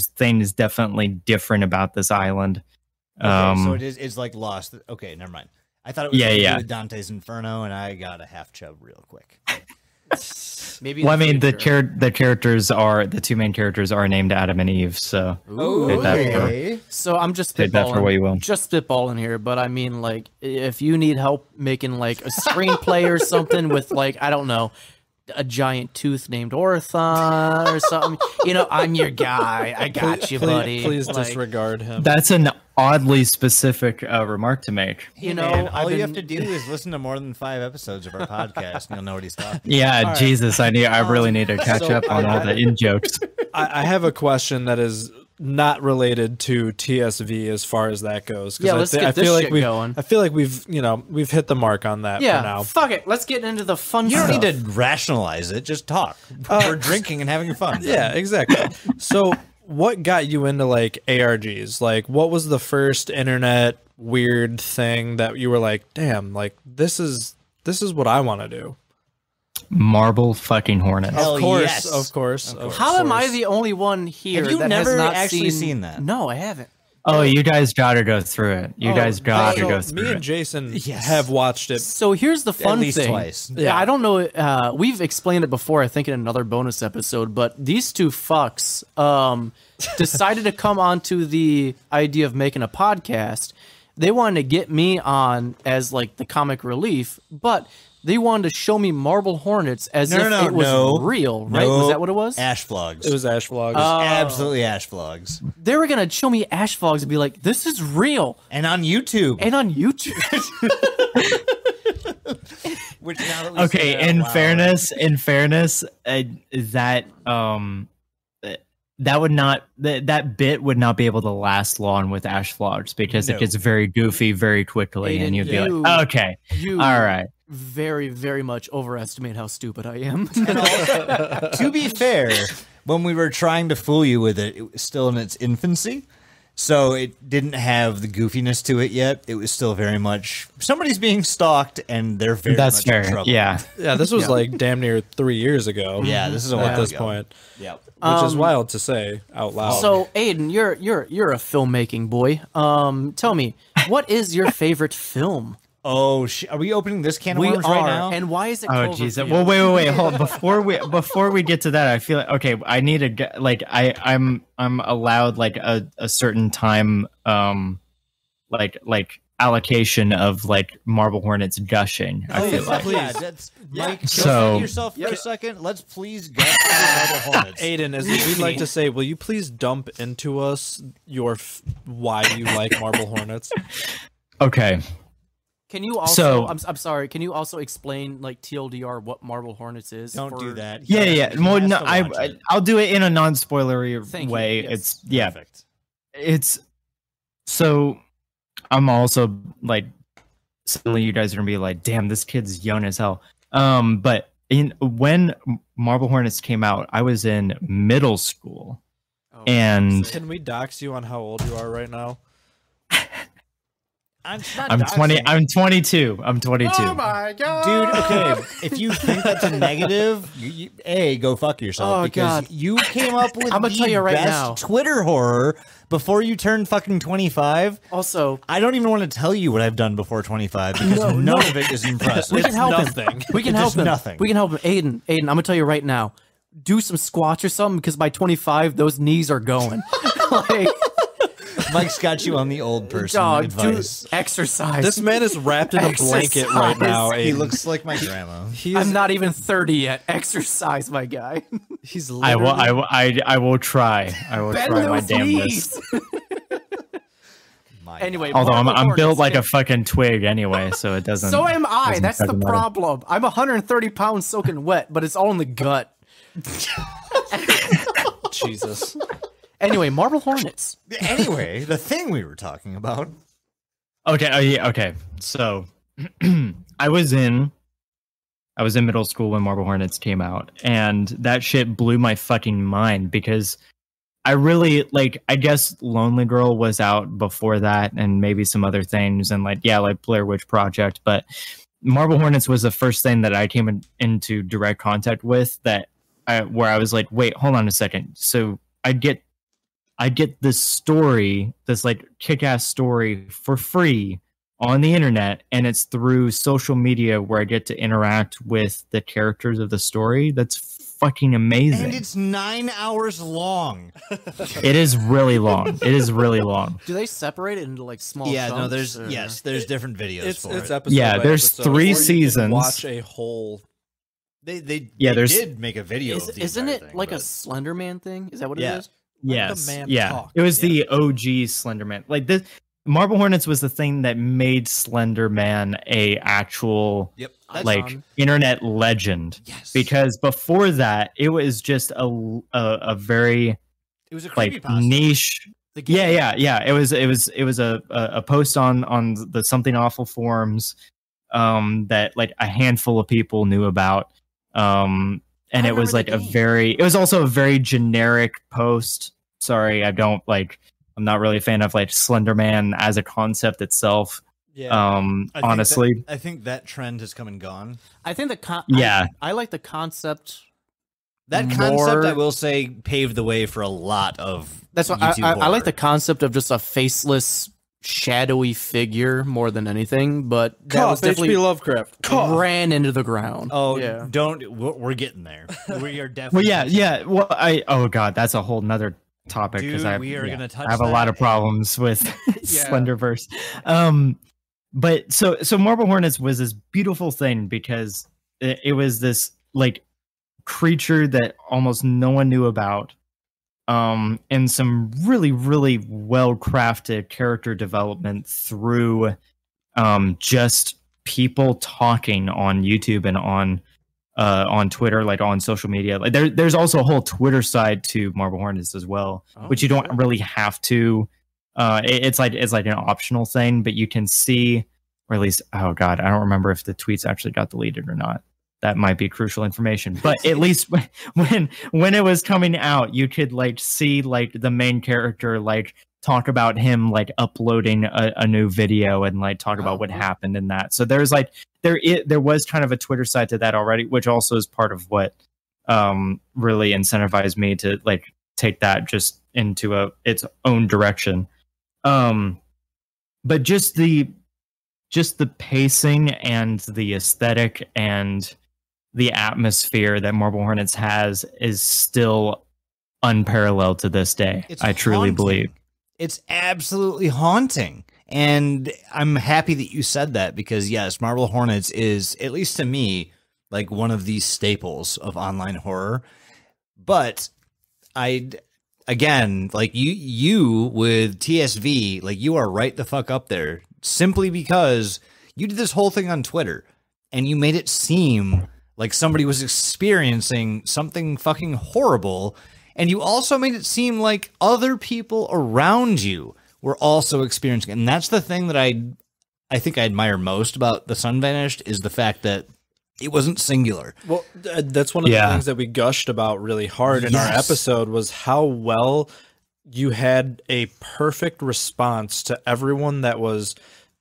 things definitely different about this island. So it's like Lost. Okay, never mind. I thought it was with Dante's Inferno, and I got a half chub real quick. Maybe. Well, I mean, the two main characters are named Adam and Eve, so take that So I'm just take that for what you will. Just spitballing here, but I mean, like, if you need help making like a screenplay or something with like, I don't know, a giant tooth named Orthon or something, I'm your guy. I got you, buddy. Please Like, disregard him. That's an oddly specific remark to make. All you have to do is listen to more than 5 episodes of our podcast, and you'll know what he's talking. Yeah, right. Jesus, I really need to catch up on all the in jokes. I have a question that is not related to TSV as far as that goes. Yeah, let's get this shit going. I feel like we've hit the mark on that for now. Fuck it. Let's get into the fun You stuff. don't need to rationalize it. Just talk. We're drinking and having fun. Yeah, exactly. So what got you into like ARGs? Like, what was the first internet weird thing that you were like, damn, like this is what I want to do? Marble fucking hornets. Hell yes. Of course. How am I the only one here Have you that never has not actually seen that? No, I haven't. Oh, you guys gotta go through it. You guys gotta go through Me it. and Jason have watched it. So here's the fun At least thing. twice. Yeah, I don't know. We've explained it before, I think, in another bonus episode. But these two fucks decided to come onto the idea of making a podcast. They wanted to get me on as like the comic relief, but they wanted to show me Marble Hornets as if it was real, right? Was that what it was? Ash vlogs. It was Ash Vlogs. Absolutely Ash vlogs. They were gonna show me Ash vlogs and be like, "This is real," And on YouTube. and on YouTube. Which now that we Okay, say that in out loud- fairness, that bit would not be able to last long with Ash vlogs because it gets very goofy very quickly, Aiden, and you'd be you- like, okay, You all right. very, very much overestimate how stupid I am. To be fair, when we were trying to fool you with it, it was still in its infancy. So it didn't have the goofiness to it yet. It was still very much somebody's being stalked and they're very That's much fair. in trouble. Yeah. Yeah, this was like damn near 3 years ago. Yeah, this is a at while this ago. point, Yep. which is wild to say out loud. So, Aiden, you're a filmmaking boy. Tell me, what is your favorite film? Oh, are we opening this can of worms right now? And why is it? Oh, Jesus! Well, wait. Hold on. Before we get to that, I feel like okay. I need to like I'm allowed like a certain time like allocation of like Marble Hornets gushing. I feel like. Yeah, that's Mike. So yourself for a second. Let's please gush Marble Hornets. Aiden, as we'd like to say, will you please dump into us your why you like Marble Hornets? Okay. Can you also? I'm sorry. Can you also explain like TLDR what Marble Hornets is? Don't do that. Yeah. Well, no, I'll do it in a non-spoilery way. Yes. It's Perfect. It's so. I'm also like, suddenly you guys are gonna be like, "Damn, this kid's young as hell." But when Marble Hornets came out, I was in middle school, and can we dox you on how old you are right now? I'm 20. I'm 22. I'm 22. Oh my god, dude. Okay, if you think that's a negative, go fuck yourself because you came up with I'm gonna tell you right now. Twitter horror before you turned fucking 25. Also, I don't even want to tell you what I've done before 25 because none of it is impressive. We can help him. We can help him. Nothing. We can help him. Aiden, I'm gonna tell you right now. Do some squats or something because by 25, those knees are going. Like. Mike's got you on the old person advice. Exercise. This man is wrapped in a blanket right now. He looks like my grandma. I'm not even 30 yet. Exercise, my guy. He's. I will try. I will try my damnedest. Anyway, although I'm built like a fucking twig anyway, so it doesn't. So am I. That's the problem. I'm 130 pounds soaking wet, but it's all in the gut. Jesus. Anyway, Marble Hornets. Anyway, the thing we were talking about. Okay. Okay. So, I was in middle school when Marble Hornets came out, and that shit blew my fucking mind because I really I guess Lonely Girl was out before that, and maybe some other things, and like Blair Witch Project, but Marble Hornets was the first thing that I came into direct contact with where I was like, wait, hold on a second. So I get this story, this like kick-ass story for free on the internet, and it's through social media where I get to interact with the characters of the story. That's fucking amazing. And it's 9 hours long. It is really long. It is really long. Do they separate it into like small chunks? Yeah, no, there's different videos for it. Episode yeah, there's episode, 3 seasons. Watch a whole. They did make a video. Isn't it like a Slender Man thing? Is that what it is? Yes. It was the OG Slender Man. Like this, Marble Hornets was the thing that made Slender Man a actual internet legend. Yes. Because before that, it was just a very it was a creepypasta. Niche. Yeah. It was a post on the Something Awful forums that like a handful of people knew about. And it was like it was also a very generic post. Sorry, I'm not really a fan of like Slender Man as a concept itself. Yeah. Honestly, I think that trend has come and gone. I think I like the concept. That concept, I will say, paved the way for a lot of. That's what I like the concept of just a faceless, shadowy figure more than anything. But that was definitely H.P. Lovecraft ran into the ground. Oh, yeah. We're getting there. We are Well, definitely. yeah. Well, oh god, that's a whole nother topic because I have a lot of problems with Slenderverse. But so Marble Hornets was this beautiful thing because it was this like creature that almost no one knew about, and some really, really well-crafted character development through just people talking on YouTube and on Twitter, like on social media. Like there's also a whole Twitter side to Marble Hornets as well, which you don't really have to. It's like an optional thing, but you can see, or at least, oh god, I don't remember if the tweets actually got deleted or not. That might be crucial information, but at least when it was coming out, you could like see like the main character like talk about him like uploading a new video and like talk about what happened in that. So there's like there was kind of a Twitter side to that already, which also is part of what really incentivized me to like take that just into its own direction. But just the just the pacing and the aesthetic and the atmosphere that Marble Hornets has is still unparalleled to this day. I truly believe. It's absolutely haunting. And I'm happy that you said that because, yes, Marble Hornets is, at least to me, like one of these staples of online horror. But again, like you with TSV, like you are right the fuck up there simply because you did this whole thing on Twitter and you made it seem like somebody was experiencing something fucking horrible. And you also made it seem like other people around you were also experiencing it. And that's the thing that I think I admire most about The Sun Vanished is the fact that it wasn't singular. Well, that's one of the things that we gushed about really hard in our episode was how well you had a perfect response to everyone that was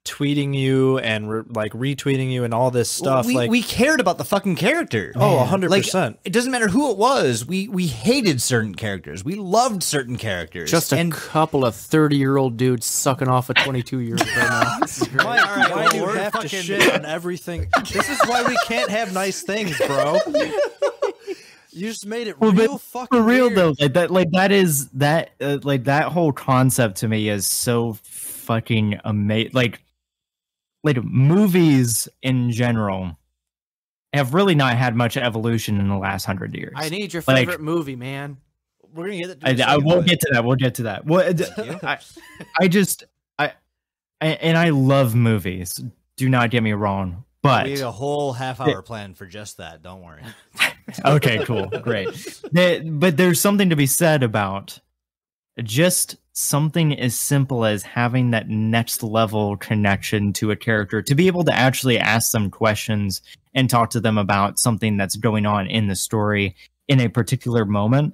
tweeting you and retweeting you and all this stuff. We cared about the fucking character. Oh, 100%. Like, it doesn't matter who it was. We hated certain characters. We loved certain characters. Just a couple of 30-year-old dudes sucking off a 22-year-old right now. Why do you have to shit on everything? This is why we can't have nice things, bro. You just made it real fucking for real weird. though. That whole concept to me is so fucking amazing. Like movies in general have really not had much evolution in the last 100 years. I need your favorite movie, man. We're gonna get it. We'll get to that. We'll get to that. Well, I love movies. Do not get me wrong. But we have a whole half-hour plan for just that. Don't worry. Okay, cool, great. But there's something to be said about just something as simple as having that next level connection to a character, to be able to actually ask them questions and talk to them about something that's going on in the story in a particular moment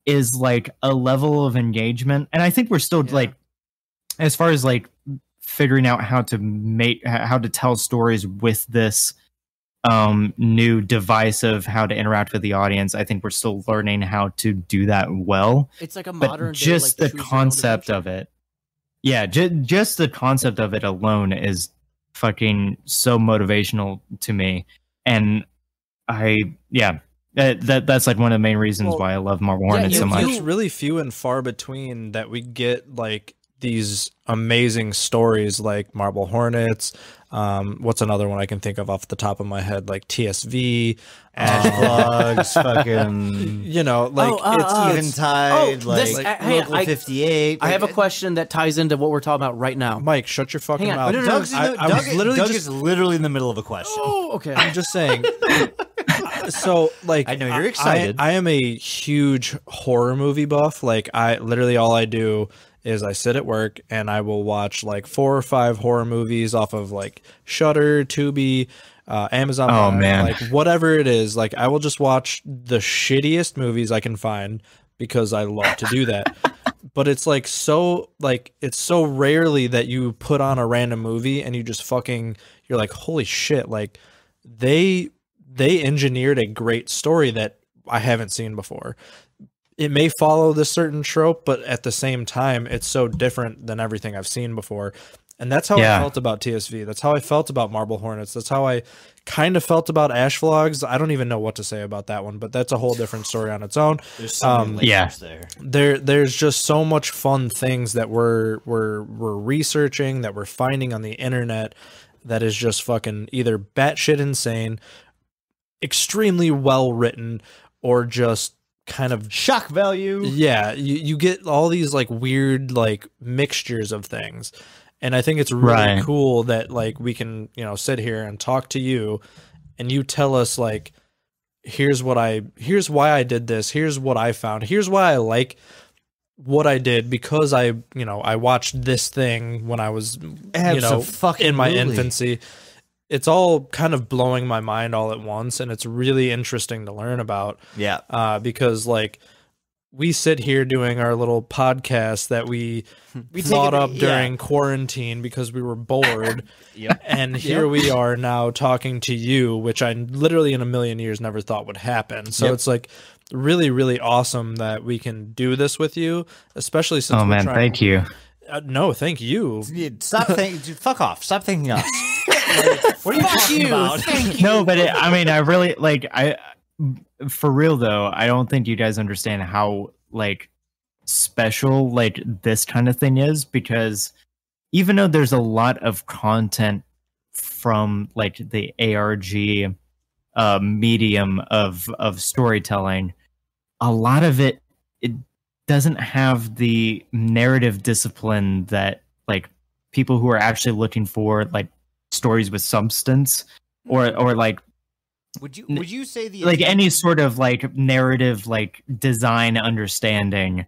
is like a level of engagement. And I think we're still like, as far as like figuring out how to tell stories with this new device of how to interact with the audience, I think we're still learning how to do that well. It's like a modern day, just the concept of it. Yeah, just the concept of it alone is fucking so motivational to me. And that's like one of the main reasons why I love Marble Hornets so much. It's really few and far between that we get like these amazing stories like Marble Hornets. What's another one I can think of off the top of my head? Like TSV, Ash Vlogs, fucking, you know, like it's Eventide, Local 58. I have a question that ties into what we're talking about right now. Mike, shut your fucking mouth. Doug is literally in the middle of a question. Oh, okay. I'm just saying. So, like, I know you're excited. I am a huge horror movie buff. Like, all I do is I sit at work and I will watch like 4 or 5 horror movies off of like Shudder, Tubi, Amazon. Oh man, like whatever it is, like I will just watch the shittiest movies I can find because I love to do that. But it's like it's so rarely that you put on a random movie and you just you're like, holy shit, like they engineered a great story that I haven't seen before. It may follow this certain trope, but at the same time, it's so different than everything I've seen before. And that's how I felt about TSV. That's how I felt about Marble Hornets. That's how I kind of felt about Ash Vlogs. I don't even know what to say about that one, but that's a whole different story on its own. There's so many layers there. There's just so much fun things that we're researching, that we're finding on the internet that is just fucking either batshit insane, extremely well written, or just kind of shock value. Yeah, you get all these like weird like mixtures of things. And I think it's really cool that like we can, you know, sit here and talk to you and you tell us like here's why I did this, here's what I found, here's why I like what I did because I watched this thing when I was in my infancy. It's all kind of blowing my mind all at once, and it's really interesting to learn about. Yeah. Because like we sit here doing our little podcast that we thought up during quarantine because we were bored. And here we are now talking to you, which I literally in a million years never thought would happen. So it's like really, really awesome that we can do this with you, especially since thank you. No, thank you. Stop thinking. Fuck off. Stop thinking us. What are you talking about? No, but I mean, I really for real though. I don't think you guys understand how like special like this kind of thing is, because even though there's a lot of content from like the ARG medium of storytelling, a lot of it doesn't have the narrative discipline that like people who are actually looking for like stories with substance or like would you say the like any sort of like narrative like design understanding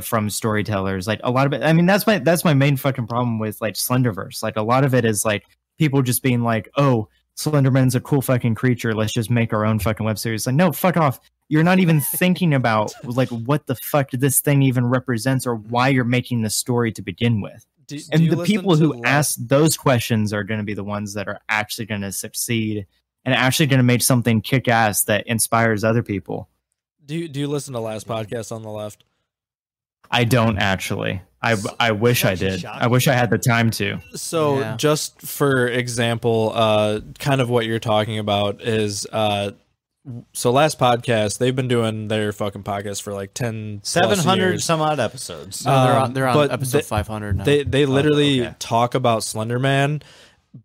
from storytellers. Like a lot of it, I mean, that's my main fucking problem with like Slenderverse. Like a lot of it is like people just being like, oh, Slenderman's a cool fucking creature, let's just make our own fucking web series. Like, no, fuck off. You're not even thinking about like what the fuck this thing even represents or why you're making the story to begin with. And the people who ask those questions are going to be the ones that are actually going to succeed and actually going to make something kick-ass that inspires other people. Do you listen to last podcast on the left? I don't actually. I wish I did. I wish I had the time to. So just for example, kind of what you're talking about is so last podcast, they've been doing their fucking podcast for like 700 some odd episodes. No, they're on episode 500 now. They literally talk about Slenderman,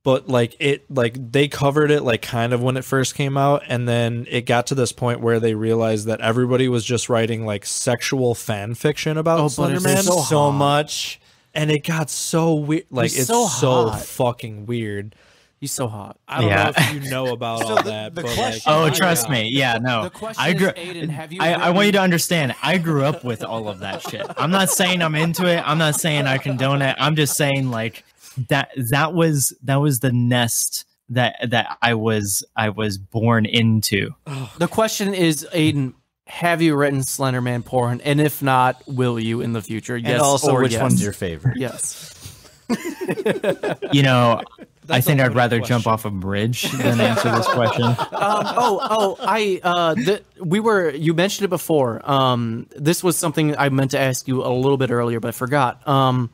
but like they covered it like kind of when it first came out, and then it got to this point where they realized that everybody was just writing like sexual fan fiction about Slenderman so much, and it got so weird. Like it's so fucking weird. He's so hot. I don't know if you know about all that. But like, trust me. Yeah, no. The question is, Aidan, have you I want you to understand, I grew up with all of that shit. I'm not saying I'm into it. I'm not saying I condone it. I'm just saying like that was the nest that I was born into. The question is, Aidan, have you written Slenderman porn? And if not, will you in the future? Yes. And also, or which yes. one's your favorite? Yes. You know, I think I'd rather jump off a bridge than answer this question. You mentioned it before. This was something I meant to ask you a little bit earlier, but I forgot.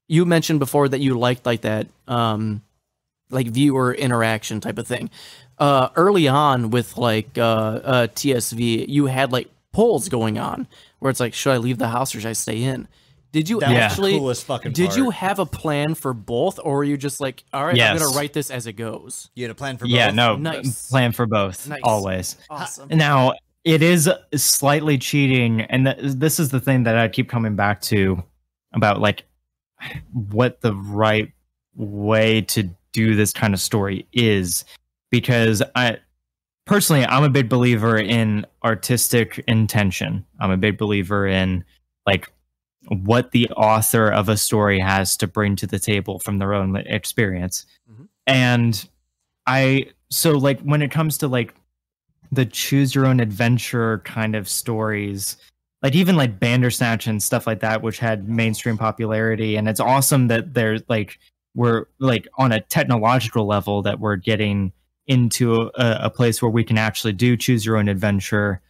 You mentioned before that you liked like that, like viewer interaction type of thing. Early on with like TSV, you had like polls going on where it's like, should I leave the house or should I stay in? Did you actually? The coolest fucking did part. You have a plan for both, or were you just like, all right, I'm gonna write this as it goes? You had a plan for both. Yeah, no, nice. Plan for both, nice. Always. Awesome. Now it is slightly cheating, and this is the thing that I keep coming back to about like what the right way to do this kind of story is, because I'm a big believer in artistic intention. I'm a big believer in like what the author of a story has to bring to the table from their own experience. Mm-hmm. And so like when it comes to like the choose your own adventure kind of stories, like even like Bandersnatch and stuff like that, which had mainstream popularity, and it's awesome that we're like on a technological level that we're getting into a place where we can actually do choose your own adventure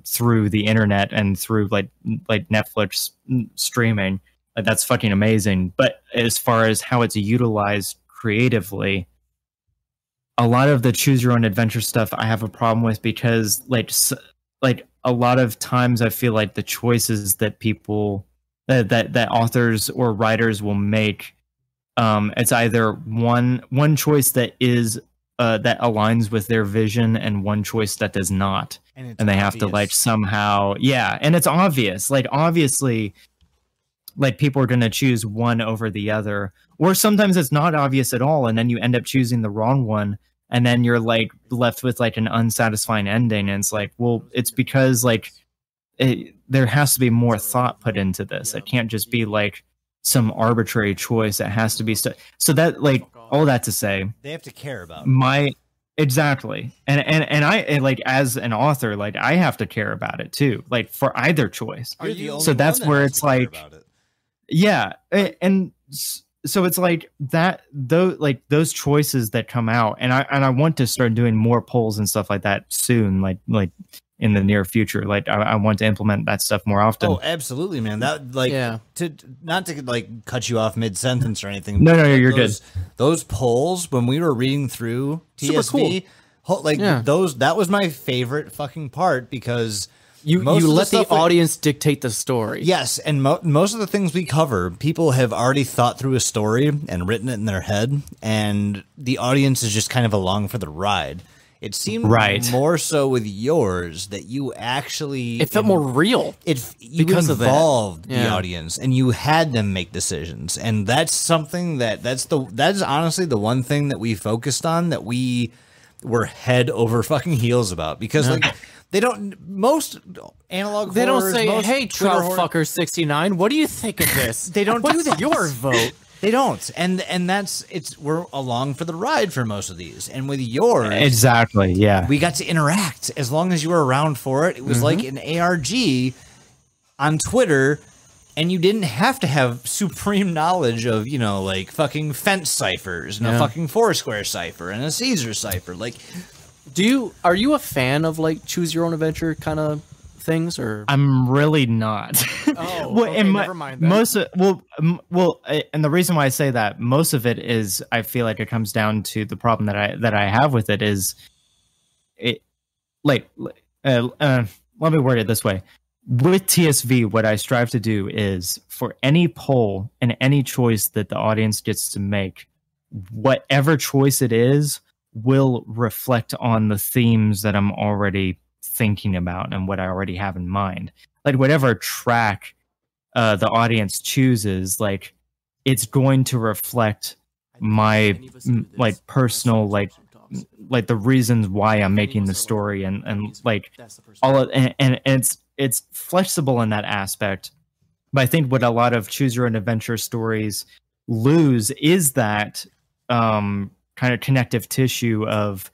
through the internet and through like Netflix streaming. Like that's fucking amazing. But as far as how it's utilized creatively, a lot of the choose your own adventure stuff I have a problem with, because like a lot of times I feel like the choices that people that authors or writers will make, it's either one choice that is that aligns with their vision and one choice that does not, and they have to like somehow and it's obvious, like obviously like people are going to choose one over the other, or sometimes it's not obvious at all and then you end up choosing the wrong one, and then you're like left with like an unsatisfying ending, and it's like, well, it's because like there has to be more thought put into this. It can't just be like some arbitrary choice. It has to be so that like all that to say, they have to care about exactly. And I like as an author, like I have to care about it too, like for either choice. So that's where it's like, and so it's like that, those choices that come out, and I want to start doing more polls and stuff like that soon, like in the near future. Like I want to implement that stuff more often. Oh, absolutely, man. That like to not to like cut you off mid sentence or anything. No, you're good. Those polls when we were reading through TSV, those that was my favorite fucking part because you let the audience dictate the story. Yes, and most of the things we cover, people have already thought through a story and written it in their head, and the audience is just kind of along for the ride. It seemed more so with yours that you actually... It felt more real. You involved the audience, and you had them make decisions. And that's something that's honestly the one thing that we focused on that we were head over fucking heels about. Because, like... They don't. Most analog. They horrors, don't say, "Hey, trout fucker 69, what do you think of this?" They don't do that. Your vote. They don't, and we're along for the ride for most of these. And with yours, exactly, yeah, we got to interact as long as you were around for it. It was like an ARG on Twitter, and you didn't have to have supreme knowledge of like fucking fence ciphers and a fucking Foursquare cipher and a Caesar cipher, like. Are you a fan of like choose your own adventure kind of things, or? I'm really not. Oh, well, okay, never mind. Then. And the reason why I say that, most of it is I feel like it comes down to the problem that I have with it is, let me word it this way. With TSV, what I strive to do is for any poll and any choice that the audience gets to make, whatever choice it is, will reflect on the themes that I'm already thinking about and what I already have in mind. Like whatever track the audience chooses, like it's going to reflect my like personal like the reasons why I'm making the story and like all of, and it's flexible in that aspect. But I think what a lot of choose your own adventure stories lose is that kind of connective tissue of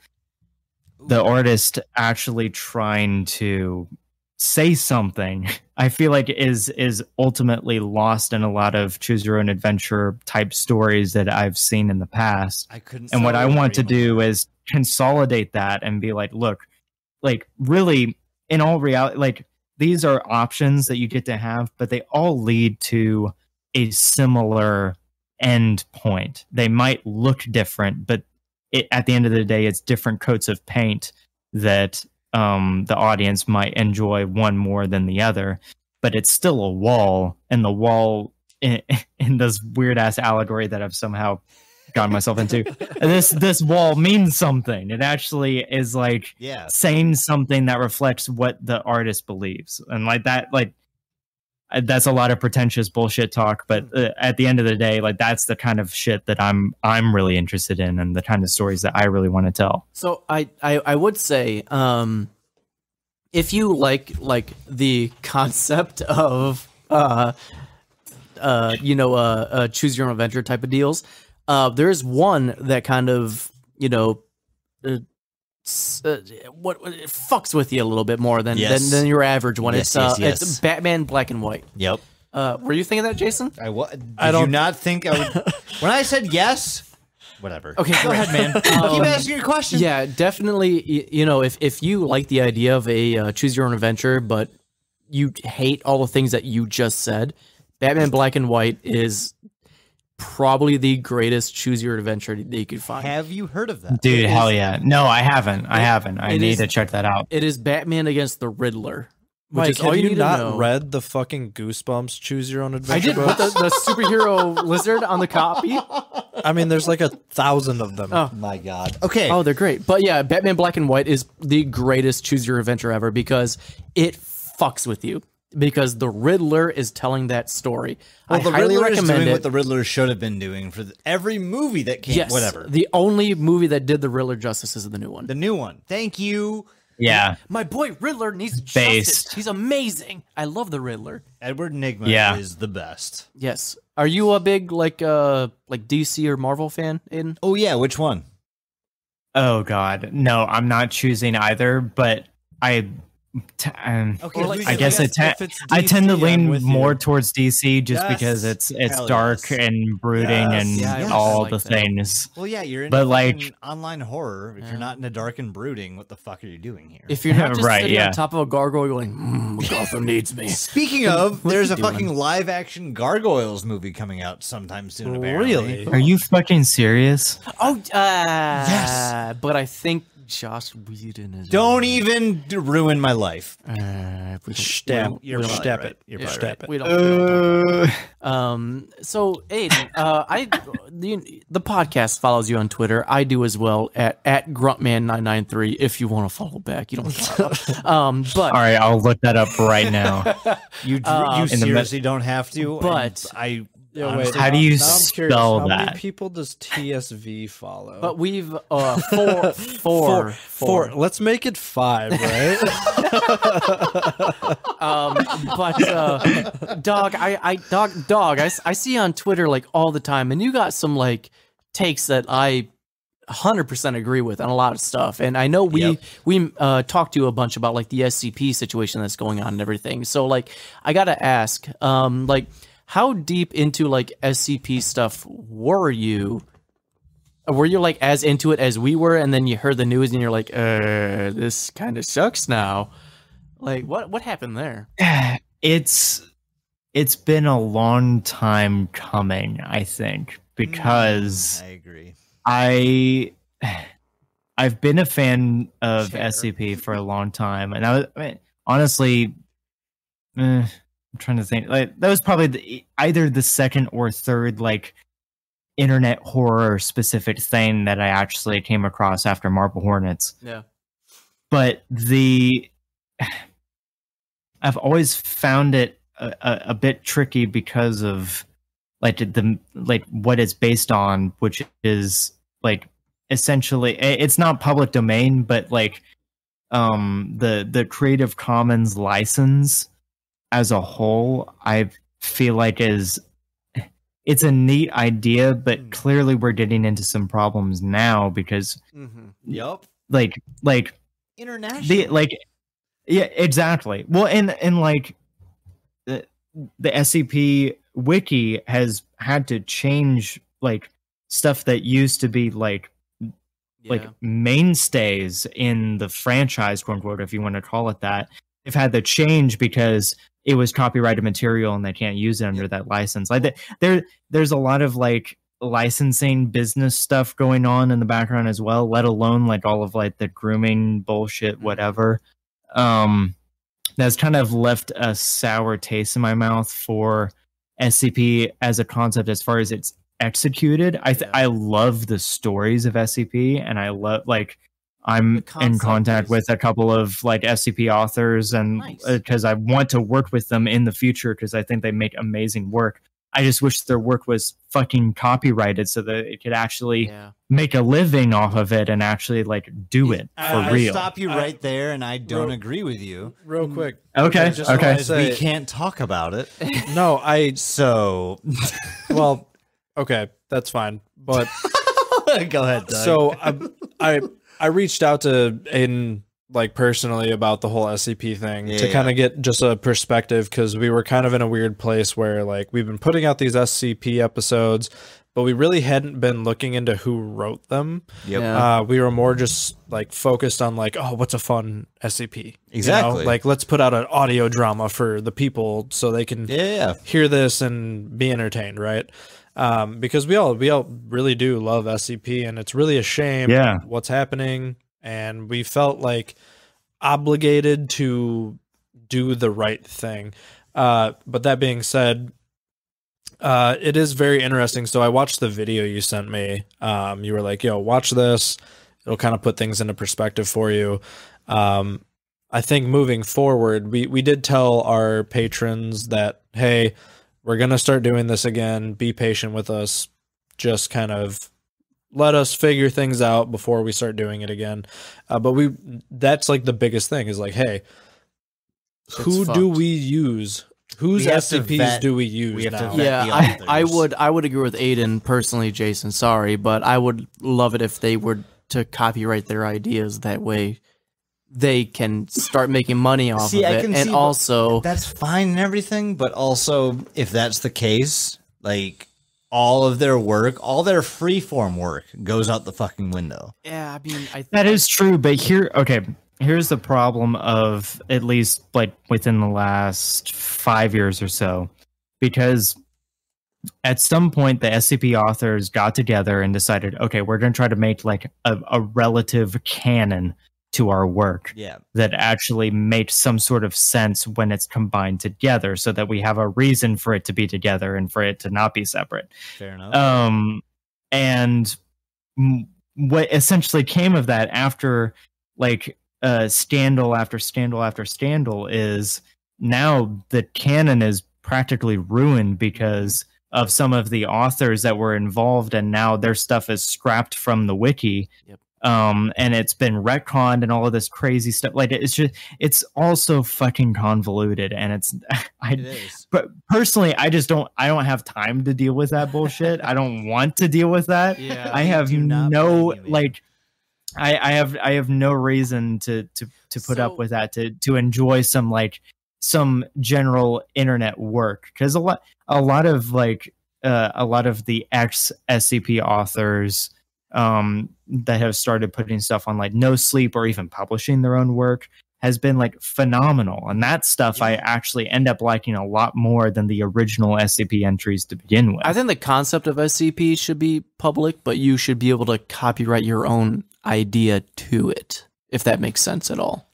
the artist actually trying to say something. I feel like is ultimately lost in a lot of choose your own adventure type stories that I've seen in the past. And what I want to do is consolidate that and be like, look, like really in all reality, like these are options that you get to have, but they all lead to a similar end point. They might look different, but at the end of the day, it's different coats of paint that the audience might enjoy one more than the other. But it's still a wall, and the wall in this weird ass allegory that I've somehow gotten myself into. This wall means something. It actually is like saying something that reflects what the artist believes, and like that, like. That's a lot of pretentious bullshit talk, but at the end of the day, like that's the kind of shit that I'm really interested in, and the kind of stories that I really want to tell. So I would say, if you like the concept of choose your own adventure type of deals, there's one that kind of what it fucks with you a little bit more than your average one. It's Batman Black and White. Yep. Were you thinking that, Jason? I don't not think I would. When I said yes, whatever. Okay, go ahead, man. Keep asking your question. Yeah, definitely. If you like the idea of a choose your own adventure, but you hate all the things that you just said, Batman Black and White is probably the greatest choose your adventure that you could find. Have you heard of that? Dude, hell yeah. No, I haven't. I need to check that out. It is Batman against the Riddler. Mike, have you not read the fucking Goosebumps choose your own adventure I did put the superhero lizard on the copy. I mean, there's like 1,000 of them. Oh my god. Okay. Oh, they're great. But yeah, Batman Black and White is the greatest choose your adventure ever because it fucks with you. Because the Riddler is telling that story. Well, I highly recommend it. What the Riddler should have been doing for every movie that came. Yes, whatever. The only movie that did the Riddler justice is the new one. The new one. Thank you. Yeah. My boy Riddler needs justice. He's amazing. I love the Riddler. Edward Nygma is the best. Yes. Are you a big like DC or Marvel fan, Aidan? Oh yeah, which one? Oh god. No, I'm not choosing either, but Okay, like, I guess I tend to lean more towards DC just because it's dark and brooding and all the things. Well, yeah, you're into like online horror. If you're not into dark and brooding, what the fuck are you doing here? If you're not just sitting on top of a gargoyle going, Gotham needs me. Speaking of, there's a fucking live action Gargoyles movie coming out sometime soon. Apparently. Really? Are you fucking serious? Oh, yes. But I think Joss Whedon is. Don't even ruin my life. Step it. We don't. So Aidan, the podcast follows you on Twitter. I do as well at Gruntman993. If you want to follow back, you don't. But all right, I'll look that up right now. You seriously don't have to. But how do you spell that? How many people does TSV follow? But we've four. Let's make it 5, right? Dog, I see on Twitter like all the time, and you got some like takes that I 100% agree with on a lot of stuff. And I know we talked to you a bunch about like the SCP situation that's going on and everything. So like I gotta ask, like, how deep into like SCP stuff were you? Were you like as into it as we were, and then you heard the news and you're like, this kind of sucks now? Like, what happened there? It's been a long time coming, I think, because I agree. I've been a fan of SCP for a long time, and I mean, honestly, I'm trying to think. Like that was probably either the second or third like internet horror specific thing that I actually came across after Marble Hornets. Yeah, but I've always found it a bit tricky because of like what it's based on, which is like essentially it's not public domain, but like the Creative Commons license as a whole, I feel like it's a neat idea, but clearly we're getting into some problems now because like international, yeah, exactly. Well, and like the SCP wiki has had to change like stuff that used to be like mainstays in the franchise, quote unquote, if you want to call it that. They've had to change because it was copyrighted material and they can't use it under that license. Like there's a lot of like licensing business stuff going on in the background as well, let alone like all of like the grooming bullshit, whatever. That's kind of left a sour taste in my mouth for SCP as a concept as far as it's executed. I love the stories of SCP, and I love like I'm in contact with a couple of like SCP authors, and because I want to work with them in the future because I think they make amazing work. I just wish their work was fucking copyrighted so that it could actually make a living off of it and actually like do it for real. I'll stop you right there, and I don't agree with you. Real quick. Okay. We can't talk about it. No, well, okay, that's fine. But go ahead, Doug. So I reached out to Aidan like personally about the whole SCP thing to kind of get just a perspective, because we were kind of in a weird place where like we've been putting out these SCP episodes, but we really hadn't been looking into who wrote them. We were more just like focused on like, oh, what's a fun SCP? Exactly. You know? Like let's put out an audio drama for the people so they can hear this and be entertained, right? Because we all really do love SCP, and it's really a shame what's happening. And we felt like obligated to do the right thing. But that being said, it is very interesting. So I watched the video you sent me. You were like, yo, watch this. It'll kind of put things into perspective for you. I think moving forward, we did tell our patrons that, hey, we're going to start doing this again. Be patient with us. Just kind of let us figure things out before we start doing it again. But that's like the biggest thing is like, hey, who do we use? Whose SCPs do we use now? Yeah, I would agree with Aidan personally, Jason. Sorry, but I would love it if they were to copyright their ideas that way. they can start making money off of it. And also, that's fine and everything, but also if that's the case, like all of their work, all their freeform work goes out the fucking window. Yeah, I mean, that is true, but here's the problem of, at least like within the last 5 years or so, because at some point the SCP authors got together and decided, okay, we're going to try to make like a relative canon to our work that actually makes some sort of sense when it's combined together, so that we have a reason for it to be together and for it to not be separate. Fair enough. And what essentially came of that, after like scandal after scandal after scandal, is now the canon is practically ruined because of some of the authors that were involved, and now their stuff is scrapped from the wiki. And it's been retconned and all of this crazy stuff. Like, it's also fucking convoluted, and it is. But personally, I don't have time to deal with that bullshit. I don't want to deal with that. Yeah, I have no like, I have no reason to put up with that, to enjoy some general internet work, because a lot of the ex SCP authors that have started putting stuff on like No Sleep, or even publishing their own work, has been like phenomenal. And that stuff I actually end up liking a lot more than the original SCP entries to begin with. I think the concept of SCP should be public, but you should be able to copyright your own idea to it, if that makes sense at all.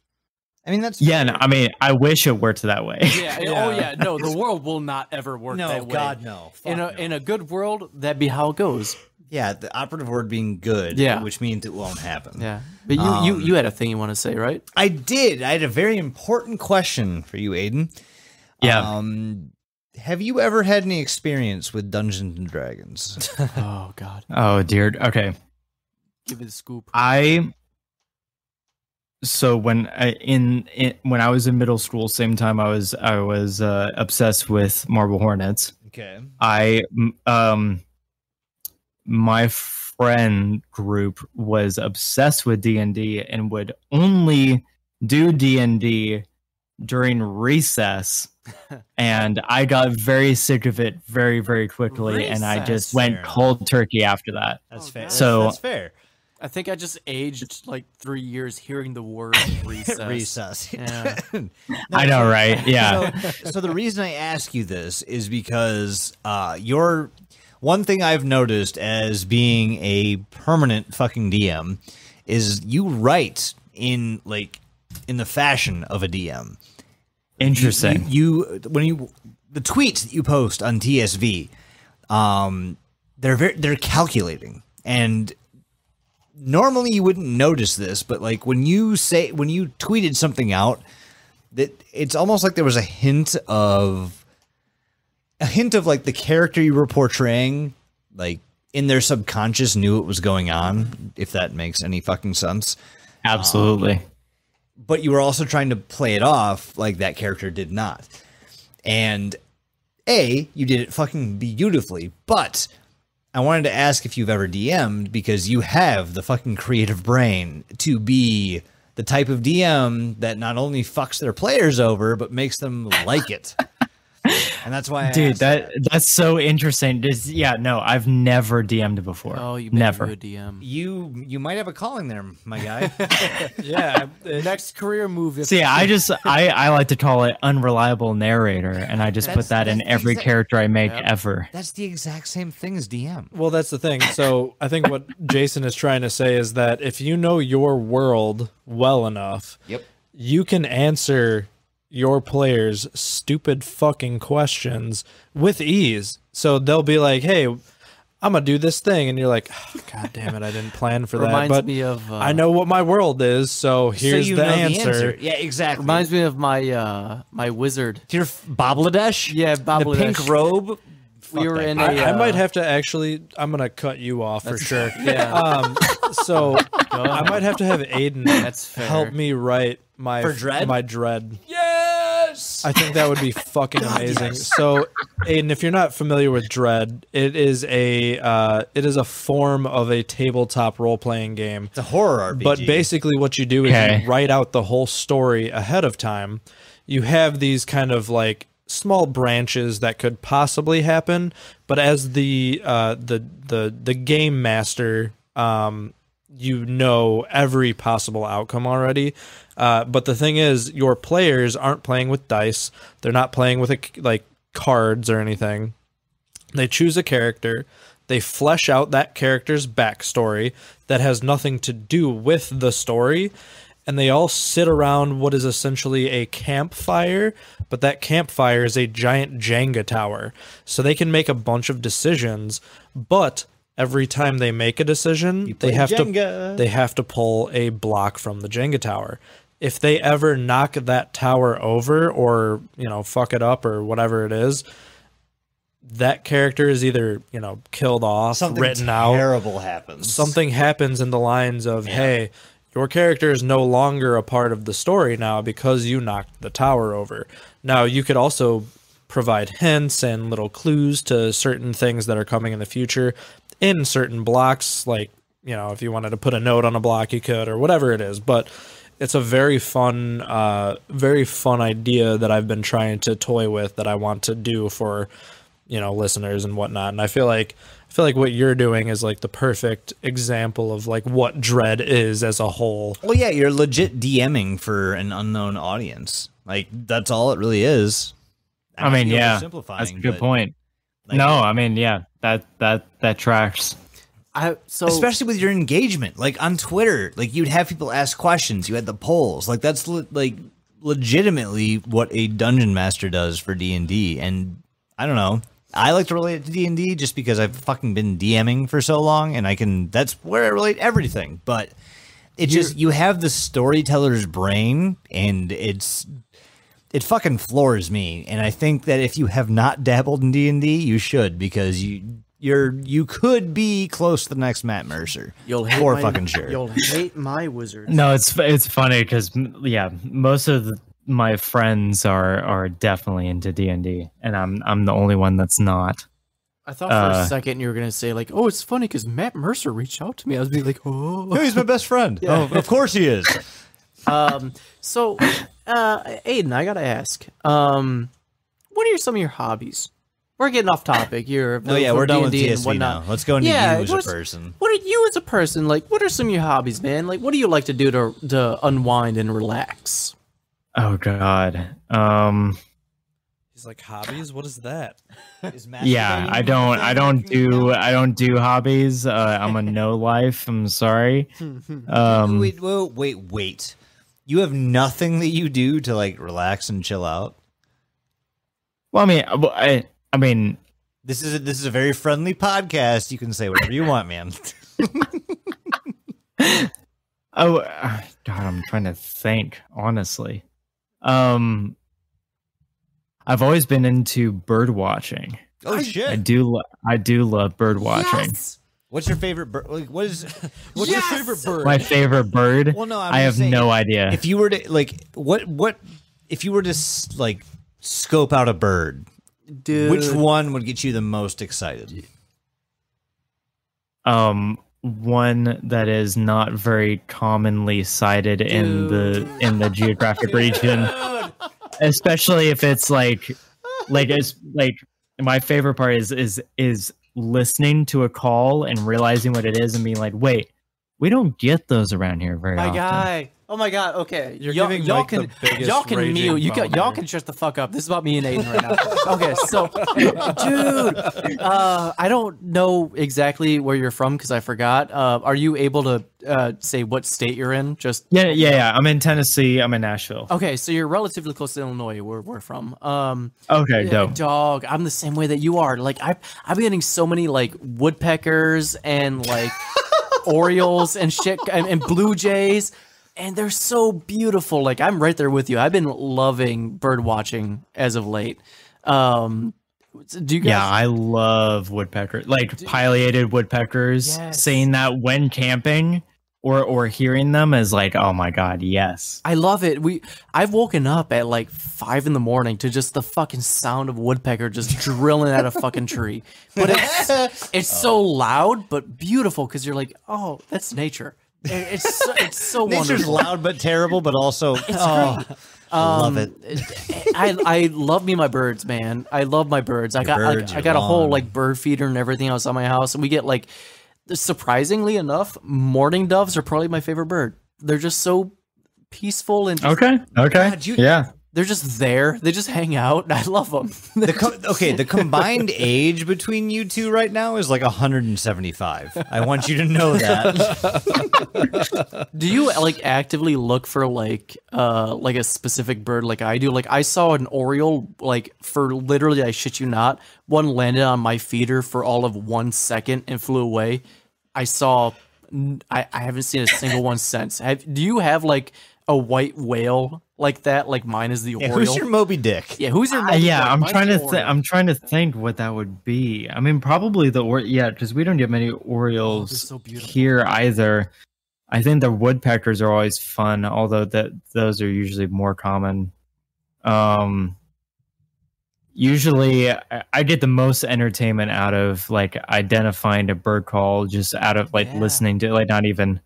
I mean, that's no, I mean, I wish it worked that way. Yeah. Oh yeah. No, the world will not ever work that way. No, God, no. In a good world, that'd be how it goes. Yeah, the operative word being good, which means it won't happen. Yeah. But you had a thing you want to say, right? I did. I had a very important question for you, Aidan. Yeah. Have you ever had any experience with Dungeons and Dragons? Oh God. Oh dear. Okay. Give it a scoop. So when when I was in middle school, same time I was obsessed with Marble Hornets. Okay. My friend group was obsessed with D&D and would only do D&D during recess. And I got very sick of it very, very quickly. And I just went cold turkey after that. That's fair. So that's fair. I think I just aged like 3 years hearing the word recess. Recess. Yeah. I know, right? Yeah. So the reason I ask you this is because you're... One thing I've noticed as being a permanent fucking DM is you write in the fashion of a DM. Interesting. The tweets that you post on TSV, they're calculating, and normally you wouldn't notice this, but like when you tweeted something out, that it's almost like there was a hint of like the character you were portraying, like in their subconscious knew what was going on, if that makes any fucking sense. Absolutely. But you were also trying to play it off like that character did not. And you did it fucking beautifully, but I wanted to ask if you've ever DM'd, because you have the fucking creative brain to be the type of DM that not only fucks their players over, but makes them like it. And that's why that's so interesting. No, I've never DM'd before. Oh, you never a DM. You might have a calling there, my guy. Yeah, next career move. See, I like to call it unreliable narrator, and I just put that in every character I make ever. That's the exact same thing as DM. Well, that's the thing. So I think what Jason is trying to say is that if you know your world well enough, you can answer your players' stupid fucking questions with ease. So they'll be like, hey, I'm gonna do this thing, and you're like, oh, God damn it, I didn't plan for that. But me of, I know what my world is, so here's the answer. Yeah, exactly. Reminds me of my my wizard. Your Bangladesh? Yeah, Bangladesh. The pink robe. We were in I might have to actually. I'm gonna cut you off for sure. Yeah. So I might have to have Aidan help me write my for dread. My dread. Yes. Yes. I think that would be fucking amazing. So, Aiden, if you're not familiar with Dread, it is a form of a tabletop role playing game. It's a horror RPG. But basically, what you do is you write out the whole story ahead of time. You have these kind of like small branches that could possibly happen, but as the game master, you know every possible outcome already. But the thing is, your players aren't playing with dice. They're not playing with like cards or anything. They choose a character. They flesh out that character's backstory that has nothing to do with the story. And they all sit around what is essentially a campfire, but that campfire is a giant Jenga tower. So they can make a bunch of decisions, but every time they make a decision, they have to pull a block from the Jenga tower. If they ever knock that tower over or, fuck it up or whatever it is, that character is either, killed off, written out. Something terrible happens. Something happens in the lines of, hey, your character is no longer a part of the story now because you knocked the tower over. Now, you could also provide hints and little clues to certain things that are coming in the future in certain blocks. Like, if you wanted to put a note on a block, you could, or whatever it is. But it's a very fun idea that I've been trying to toy with that I want to do for, listeners and whatnot. And I feel like what you're doing is like the perfect example of like what Dread is as a whole. Well, yeah, you're legit DMing for an unknown audience. Like, that's all it really is. I mean, yeah, that's a good point. Like, no, I mean, yeah, that tracks. Especially with your engagement, like on Twitter, like you'd have people ask questions. You had the polls, like that's like legitimately what a dungeon master does for D&D. And I don't know, I like to relate it to D&D just because I've fucking been DMing for so long, and that's where I relate everything. But it just, you have the storyteller's brain, and it fucking floors me. And I think that if you have not dabbled in D&D, you should, because you could be close to the next Matt Mercer. You'll hate fucking sure. You'll hate my wizards. No, it's funny because most of my friends are definitely into D&D, and I'm the only one that's not. I thought for a second you were gonna say like, oh, it's funny because Matt Mercer reached out to me. I was being like, oh, no, he's my best friend. Yeah. Oh, of course he is. So, Aiden, I gotta ask, what are some of your hobbies? We're getting off topic. We're done with TSV now. Let's go into you as a person. What are you as a person like? What are some of your hobbies, man? Like, what do you like to do to unwind and relax? Oh God. He's like, hobbies. What is that? Yeah, I don't do hobbies. I'm a no life. I'm sorry. Wait. You have nothing that you do to like relax and chill out? Well, I mean, this is a very friendly podcast. You can say whatever you want, man. Oh God, I'm trying to think. Honestly, I've always been into bird watching. Oh shit! I do love bird watching. Yes! What's your favorite bird? Like, what's your favorite bird? My favorite bird? Well, no, I have no idea. If you were to like, if you were to like scope out a bird, dude, which one would get you the most excited? One that is not very commonly sighted in the geographic region, especially if it's like it's like my favorite part is listening to a call and realizing what it is and being like, wait, we don't get those around here very often. My guy. Oh my God. Okay. Y'all can mute. Y'all can shut the fuck up. This is about me and Aiden right now. Okay. So, dude, I don't know exactly where you're from because I forgot. Are you able to say what state you're in? Just yeah. I'm in Tennessee. I'm in Nashville. Okay. So you're relatively close to Illinois, where we're from. Okay. Dope. Dog. I'm the same way that you are. Like I've been getting so many like woodpeckers and like orioles and shit and blue jays. And they're so beautiful. Like, I'm right there with you. I've been loving bird watching as of late. Do you guys? Yeah, I love woodpeckers. Like, pileated woodpeckers. Yes. Saying that when camping or hearing them is like, oh my god, yes. I love it. I've woken up at like 5 a.m. to just the fucking sound of woodpecker just drilling at a fucking tree. But it's so loud but beautiful because you're like, oh, that's nature. It's so Nature's wonderful. loud but terrible, but also Great. love it. I love me my birds, man. I love my birds. I got a whole like bird feeder and everything outside my house, and we get like, surprisingly enough, mourning doves are probably my favorite bird. They're just so peaceful and just, Okay. God, Yeah. they're just there. They just hang out, and I love them. The combined age between you two right now is like 175. I want you to know that. Do you like actively look for like a specific bird like I do? Like I saw an oriole like for literally, I shit you not, one landed on my feeder for all of 1 second and flew away. I haven't seen a single one since. Do you have like a white whale like that? Like mine is the oriole. Who's your Moby Dick? Yeah, who's your Moby Yeah, Dick? I'm Mine's trying the to oriole. I'm trying to think what that would be. I mean, probably because we don't get many Orioles so beautiful. here either. I think the woodpeckers are always fun, although those are usually more common. Usually I get the most entertainment out of like identifying a bird call, just out of like listening to, like not even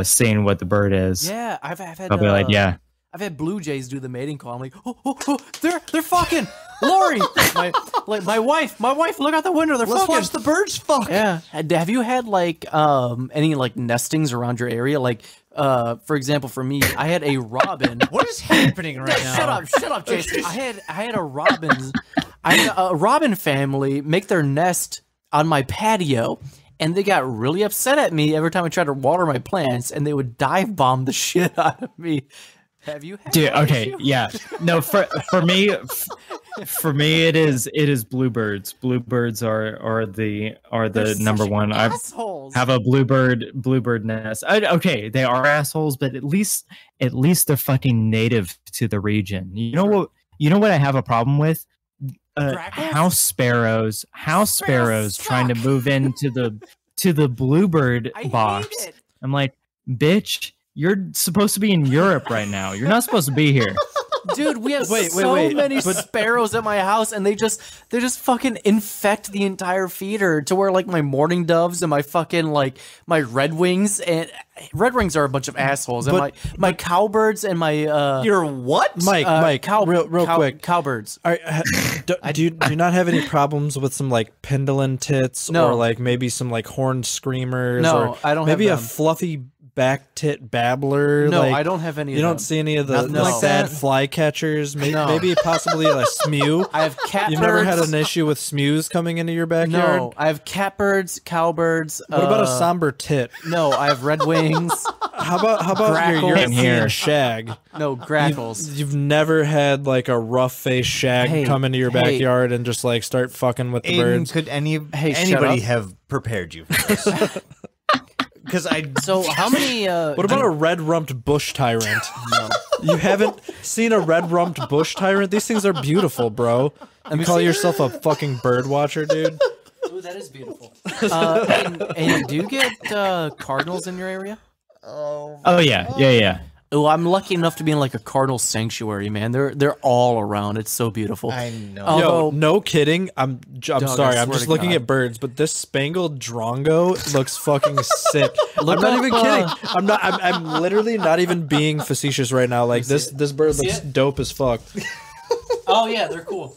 saying what the bird is. Yeah, I've had. I'll be like, yeah. I've had blue jays do the mating call. I'm like, oh, they're fucking. Lori, my wife, look out the window. They're Let's fucking. watch the birds fuck. Yeah. Have you had like any like nestings around your area? Like for example, for me, I had a robin. What is happening right now? Shut up, Jason. I had a robin family make their nest on my patio. And they got really upset at me every time I tried to water my plants, and they would dive bomb the shit out of me. Have you had Dude, okay, issue? yeah. No, for me it is bluebirds. Bluebirds are the They're number such one. I assholes. have a bluebird nest. Okay, they are assholes, but at least they're fucking native to the region. You know what I have a problem with? House sparrows trying to move into the bluebird box. I'm like, bitch, you're supposed to be in Europe right now. You're not supposed to be here. Dude, we have many sparrows at my house, and they just fucking infect the entire feeder to where like my mourning doves and my fucking like my red wings are a bunch of assholes, and my cowbirds and my Your what? Mike, real quick, cowbirds. Do you not have any problems with some like pendulum tits or like maybe some like horned screamers? No, or I don't have maybe a them. fluffy back tit babbler. No, like, I don't have any. You don't see any of the Nothing like bad that. flycatchers. Maybe, No. maybe possibly a smew. I have catbirds. You've never had an issue with smews coming into your backyard? No, I have catbirds, cowbirds. What about a somber tit? No, I have red wings. How about your Grackles. European Here. shag? No, grackles. You've never had like a rough face shag come into your backyard and just like start fucking with the Aidan, birds? could shut anybody up. have prepared you for this? Because So how many? What about a red-rumped bush tyrant? No. You haven't seen a red-rumped bush tyrant? These things are beautiful, bro. You call yourself a fucking bird watcher, dude? Ooh, that is beautiful. And do you get cardinals in your area? Oh yeah. Oh, I'm lucky enough to be in like a cardinal sanctuary, man. They're all around. It's so beautiful. I know. Although, Yo, no kidding. I'm sorry. I'm swear just to looking God. at birds, but this spangled drongo looks fucking sick. I'm not up, even kidding. I'm literally not even being facetious right now. Like this bird looks dope as fuck. oh yeah, they're cool.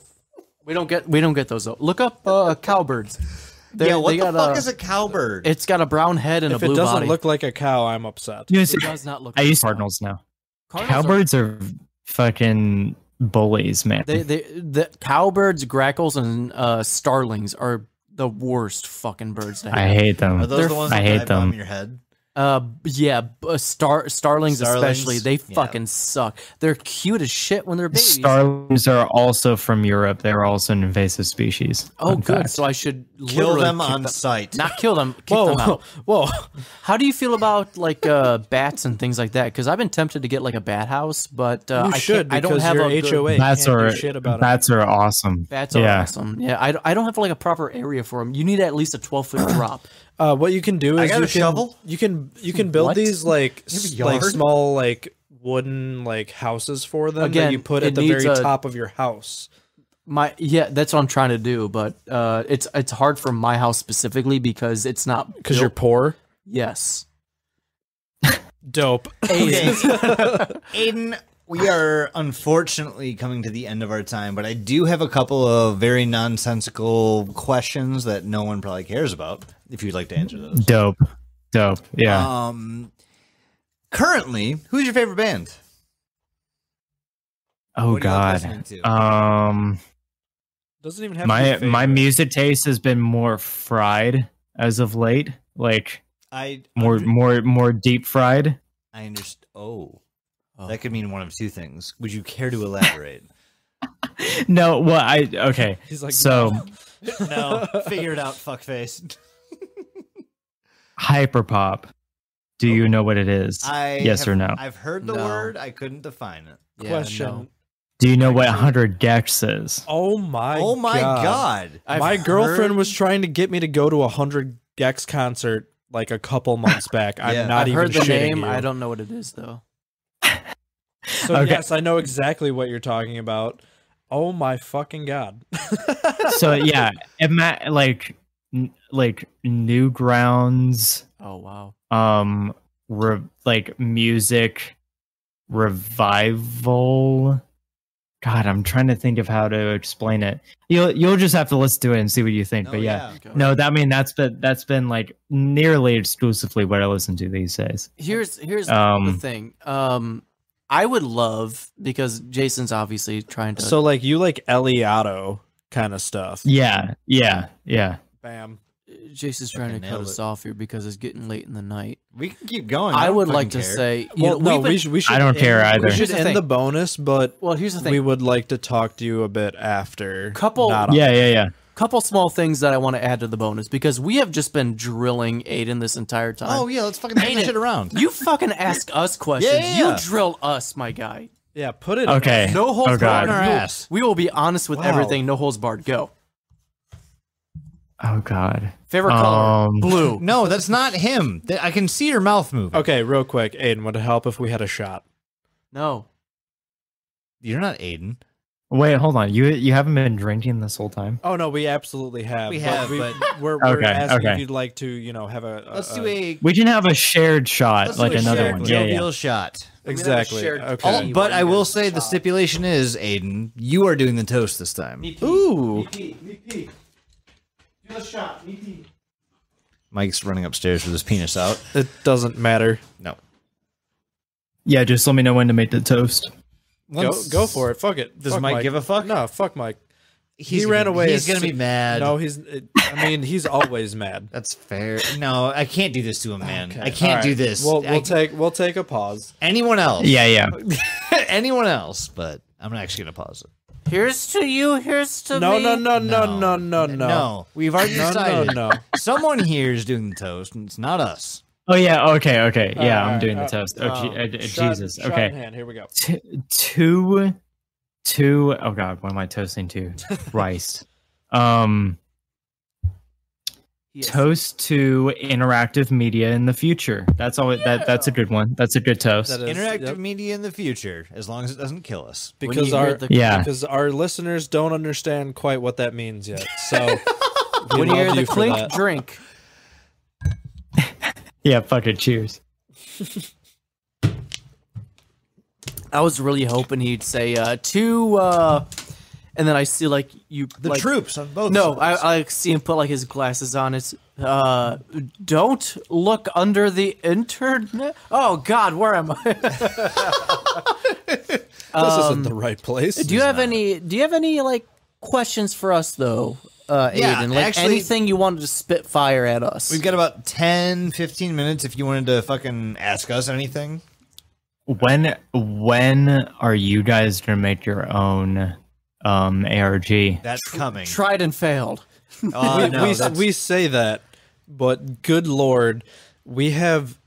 We don't get those though. Look up cowbirds. Yeah, what they the got fuck is a cowbird? It's got a brown head and If a it blue doesn't body. look like a cow, I'm upset. You know, It does not look. I like use a cow. cardinals now. Cardinals Cowbirds are fucking bullies, man. The cowbirds, grackles, and starlings are the worst fucking birds to have. I hate them. Are those the ones I that hate dive bomb them. your head? Starlings especially, they Yeah. fucking suck. They're cute as shit when they're babies. Starlings are also from Europe. They're also an invasive species. Oh, Fun good. fact. So I should Kill literally them kick on sight. Not kill them. Kick them Whoa, out. whoa! How do you feel about like bats and things like that? Because I've been tempted to get like a bat house, but You I should, can't, I don't because have your a good- HOA Bats can't are do shit about it. bats are awesome. Bats are awesome. Yeah, I don't have like a proper area for them. You need at least a 12-foot drop. What you can do is you can build these like small like wooden like houses for them that you put at the very top of your house. That's what I'm trying to do, but it's hard for my house specifically because it's not because you're poor. Yes. Dope. Aidan, we are unfortunately coming to the end of our time, but I do have a couple of very nonsensical questions that no one probably cares about. If you'd like to answer those. Dope. Yeah. Currently, who's your favorite band? Oh God. Doesn't even have my music taste has been more fried as of late. Like more deep fried. I understand. Oh, that could mean one of two things. Would you care to elaborate? No. Well, okay. He's like, so no. Figure it out, fuckface. Hyperpop. Do you know what it is? Yes or no? I've heard the word. I couldn't define it. Yeah, Question. No. Do you know what 100 gex is? Oh my god. I've my girlfriend was trying to get me to go to a 100 gex concert like a couple months back. I'm not I've even heard the name. you. I don't know what it is though. So yes, I know exactly what you're talking about. Oh my fucking god. So yeah, like Newgrounds. Oh wow. Like music revival. God, I'm trying to think of how to explain it. You'll just have to listen to it and see what you think. But that's been like nearly exclusively what I listen to these days. Here's the thing. I would love, because Jason's obviously trying to. So like you like Eliotto kind of stuff. Yeah. Bam. Jason's trying to cut us off here because it's getting late in the night. We can keep going. I would like to say, we should. I don't care either. We should end the bonus, but here's the thing. We would like to talk to you a bit after. Couple small things that I want to add to the bonus, because we have just been drilling Aidan this entire time. Oh yeah, let's fucking turn shit around. You fucking ask us questions. Yeah. You drill us, my guy. Yeah, put it. Okay. No holds barred. Our ass. We will be honest with everything. No holds barred. Go. Oh God. Favorite color? Blue. No, that's not him. I can see your mouth moving. Okay, real quick, Aidan, would it help if we had a shot? No. You're not Aidan. Wait, hold on. You haven't been drinking this whole time? Oh no, we absolutely have. We have, but we're asking if you'd like to, have a. Let's do a. We can have a shared shot, like another one. Jovial shot. Exactly. Okay. But I will say the stipulation is, Aidan, you are doing the toast this time. Ooh. VP. Do a shot. VP. Mike's running upstairs with his penis out. It doesn't matter. No. Yeah, just let me know when to make the toast. Go for it. Fuck it. Does Mike give a fuck? No, fuck Mike. He ran away. He's gonna be mad. No, he's always mad. That's fair. No, I can't do this to him, man. Okay. I can't do this. We'll take a pause. Anyone else? Yeah. Anyone else? But I'm actually gonna pause it. Here's to you. Here's to me. No. We've already decided. No. Someone here is doing the toast, and it's not us. Oh yeah. Okay. Yeah, I'm doing the toast. Jesus. Shot okay. in hand. Here we go. Two. Oh God, what am I toasting to? Christ. Toast to interactive media in the future. That's all. That's a good one. That's a good toast. Interactive media in the future, as long as it doesn't kill us. Because our listeners don't understand quite what that means yet. So when you hear the clink, drink. Yeah, fucking cheers. I was really hoping he'd say two, and then I see like you the troops on both. No, sides. I see him put like his glasses on. It's don't look under the internet. Oh God, where am I? This isn't the right place. Do you have any like questions for us though? Aidan, like actually, anything you wanted to spit fire at us. We've got about 10-15 minutes if you wanted to fucking ask us anything. When are you guys gonna make your own ARG? That's coming. Tried and failed. We say that, but good Lord, we have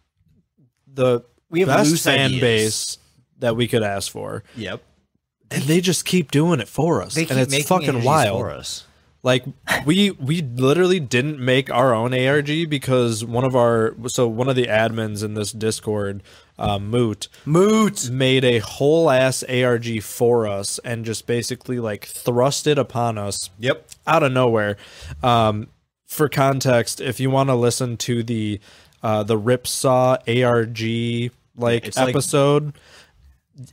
the best fan base that we could ask for. Yep. And they just keep doing it for us. And it's fucking wild. For us. Like we literally didn't make our own ARG because one of the admins in this Discord, Moot made a whole ass ARG for us and just basically like thrust it upon us. Yep. Out of nowhere. For context, if you want to listen to the Ripsaw ARG episode,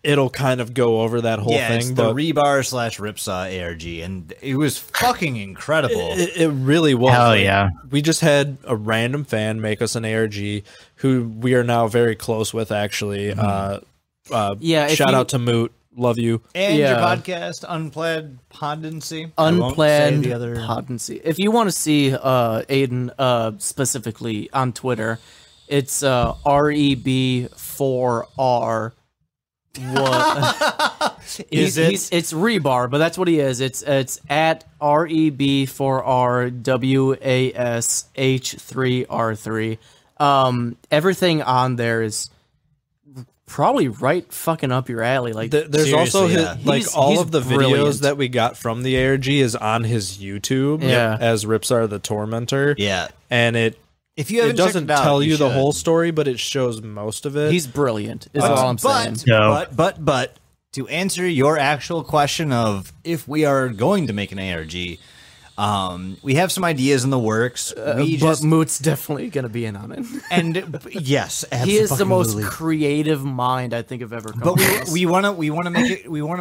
it'll kind of go over that whole thing. It's the Rebar/Ripsaw ARG, and it was fucking incredible. It really was. Hell yeah. We just had a random fan make us an ARG who we are now very close with, actually. Shout out to Moot. Love you. And your podcast, Unplanned Pondency. Unplanned Pondency. If you want to see Aidan specifically on Twitter, it's REB4R. What is it? It's Rebar, but that's what he is. It's at REB4RWASH3R3. Everything on there is probably right fucking up your alley. Like there's also all of the videos that we got from the ARG is on his YouTube as Ripsar the Tormentor. Yeah. And it doesn't tell you the whole story, but it shows most of it. He's brilliant, is all I'm saying. But to answer your actual question of if we are going to make an ARG, we have some ideas in the works. But Moot's definitely going to be in on it. And yes, he is the most creative mind I think I've ever come across. But we want to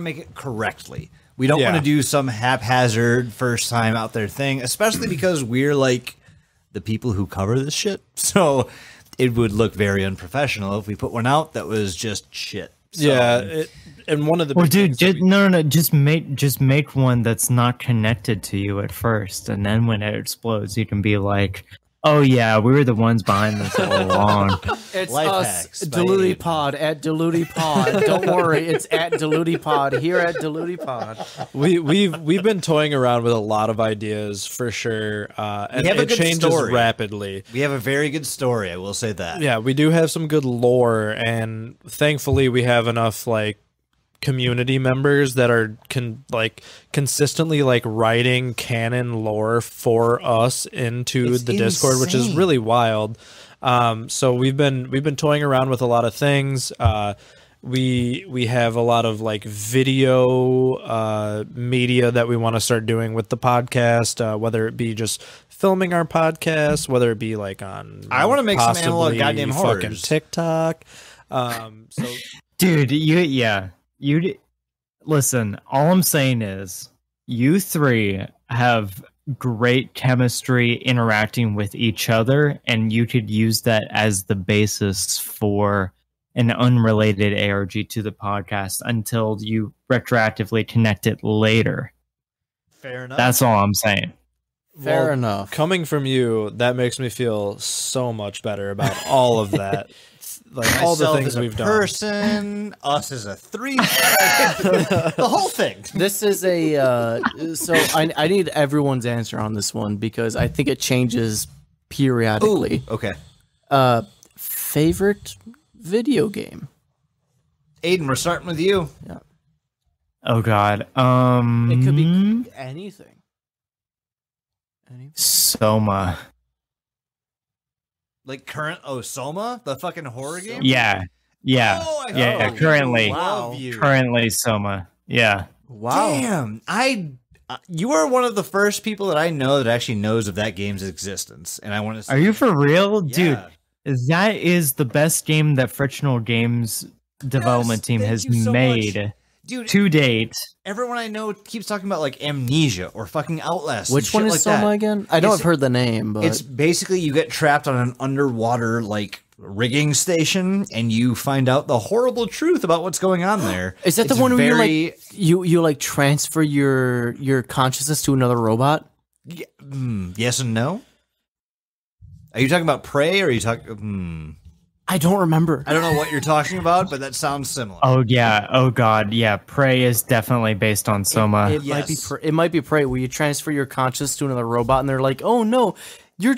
make it correctly. We don't want to do some haphazard first time out there thing, especially because we're like the people who cover this shit. So it would look very unprofessional if we put one out that was just shit. So, and one of the just make one that's not connected to you at first, and then when it explodes, you can be like, "Oh yeah, we were the ones behind this all along." It's us, DelutiPod at DelutiPod. Don't worry, it's at DelutiPod here at DelutiPod. We've been toying around with a lot of ideas for sure, and it changes rapidly. We have a very good story, I will say that. Yeah, we do have some good lore, and thankfully we have enough community members that are consistently writing canon lore for us into the Discord, which is really wild. So we've been toying around with a lot of things. We have a lot of video media that we want to start doing with the podcast, whether it be just filming our podcast, whether it be on I want to make some analog goddamn horrors. Fucking TikTok. So dude, you listen, all I'm saying is you three have great chemistry interacting with each other, and you could use that as the basis for an unrelated ARG to the podcast until you retroactively connect it later. Fair enough. That's all I'm saying. Fair enough. Coming from you, that makes me feel so much better about all of that. All the things we've done. Us as a three, the whole thing. This is so I need everyone's answer on this one because I think it changes periodically. Ooh, okay. Favorite video game? Aidan, we're starting with you. Yeah. Oh God. It could be anything. Soma. Current Soma, the fucking horror game. Yeah. Currently, currently Soma. Yeah. Wow. Damn, you are one of the first people that I know that actually knows of that game's existence, and I want to. Are you for real, dude? That is the best game that Frictional Games development team has made, dude, to date. Everyone I know keeps talking about Amnesia or fucking Outlast. Which one is Soma again? I know I've heard the name, but it's basically you get trapped on an underwater rigging station, and you find out the horrible truth about what's going on there. Is that the one where you transfer your consciousness to another robot? Yes and no. Are you talking about Prey, or are you talking? I don't remember. I don't know what you're talking about, but that sounds similar. Oh yeah. Oh God. Yeah. Prey is definitely based on Soma. It might be Prey, where you transfer your conscious to another robot, and they're like, "Oh no, you're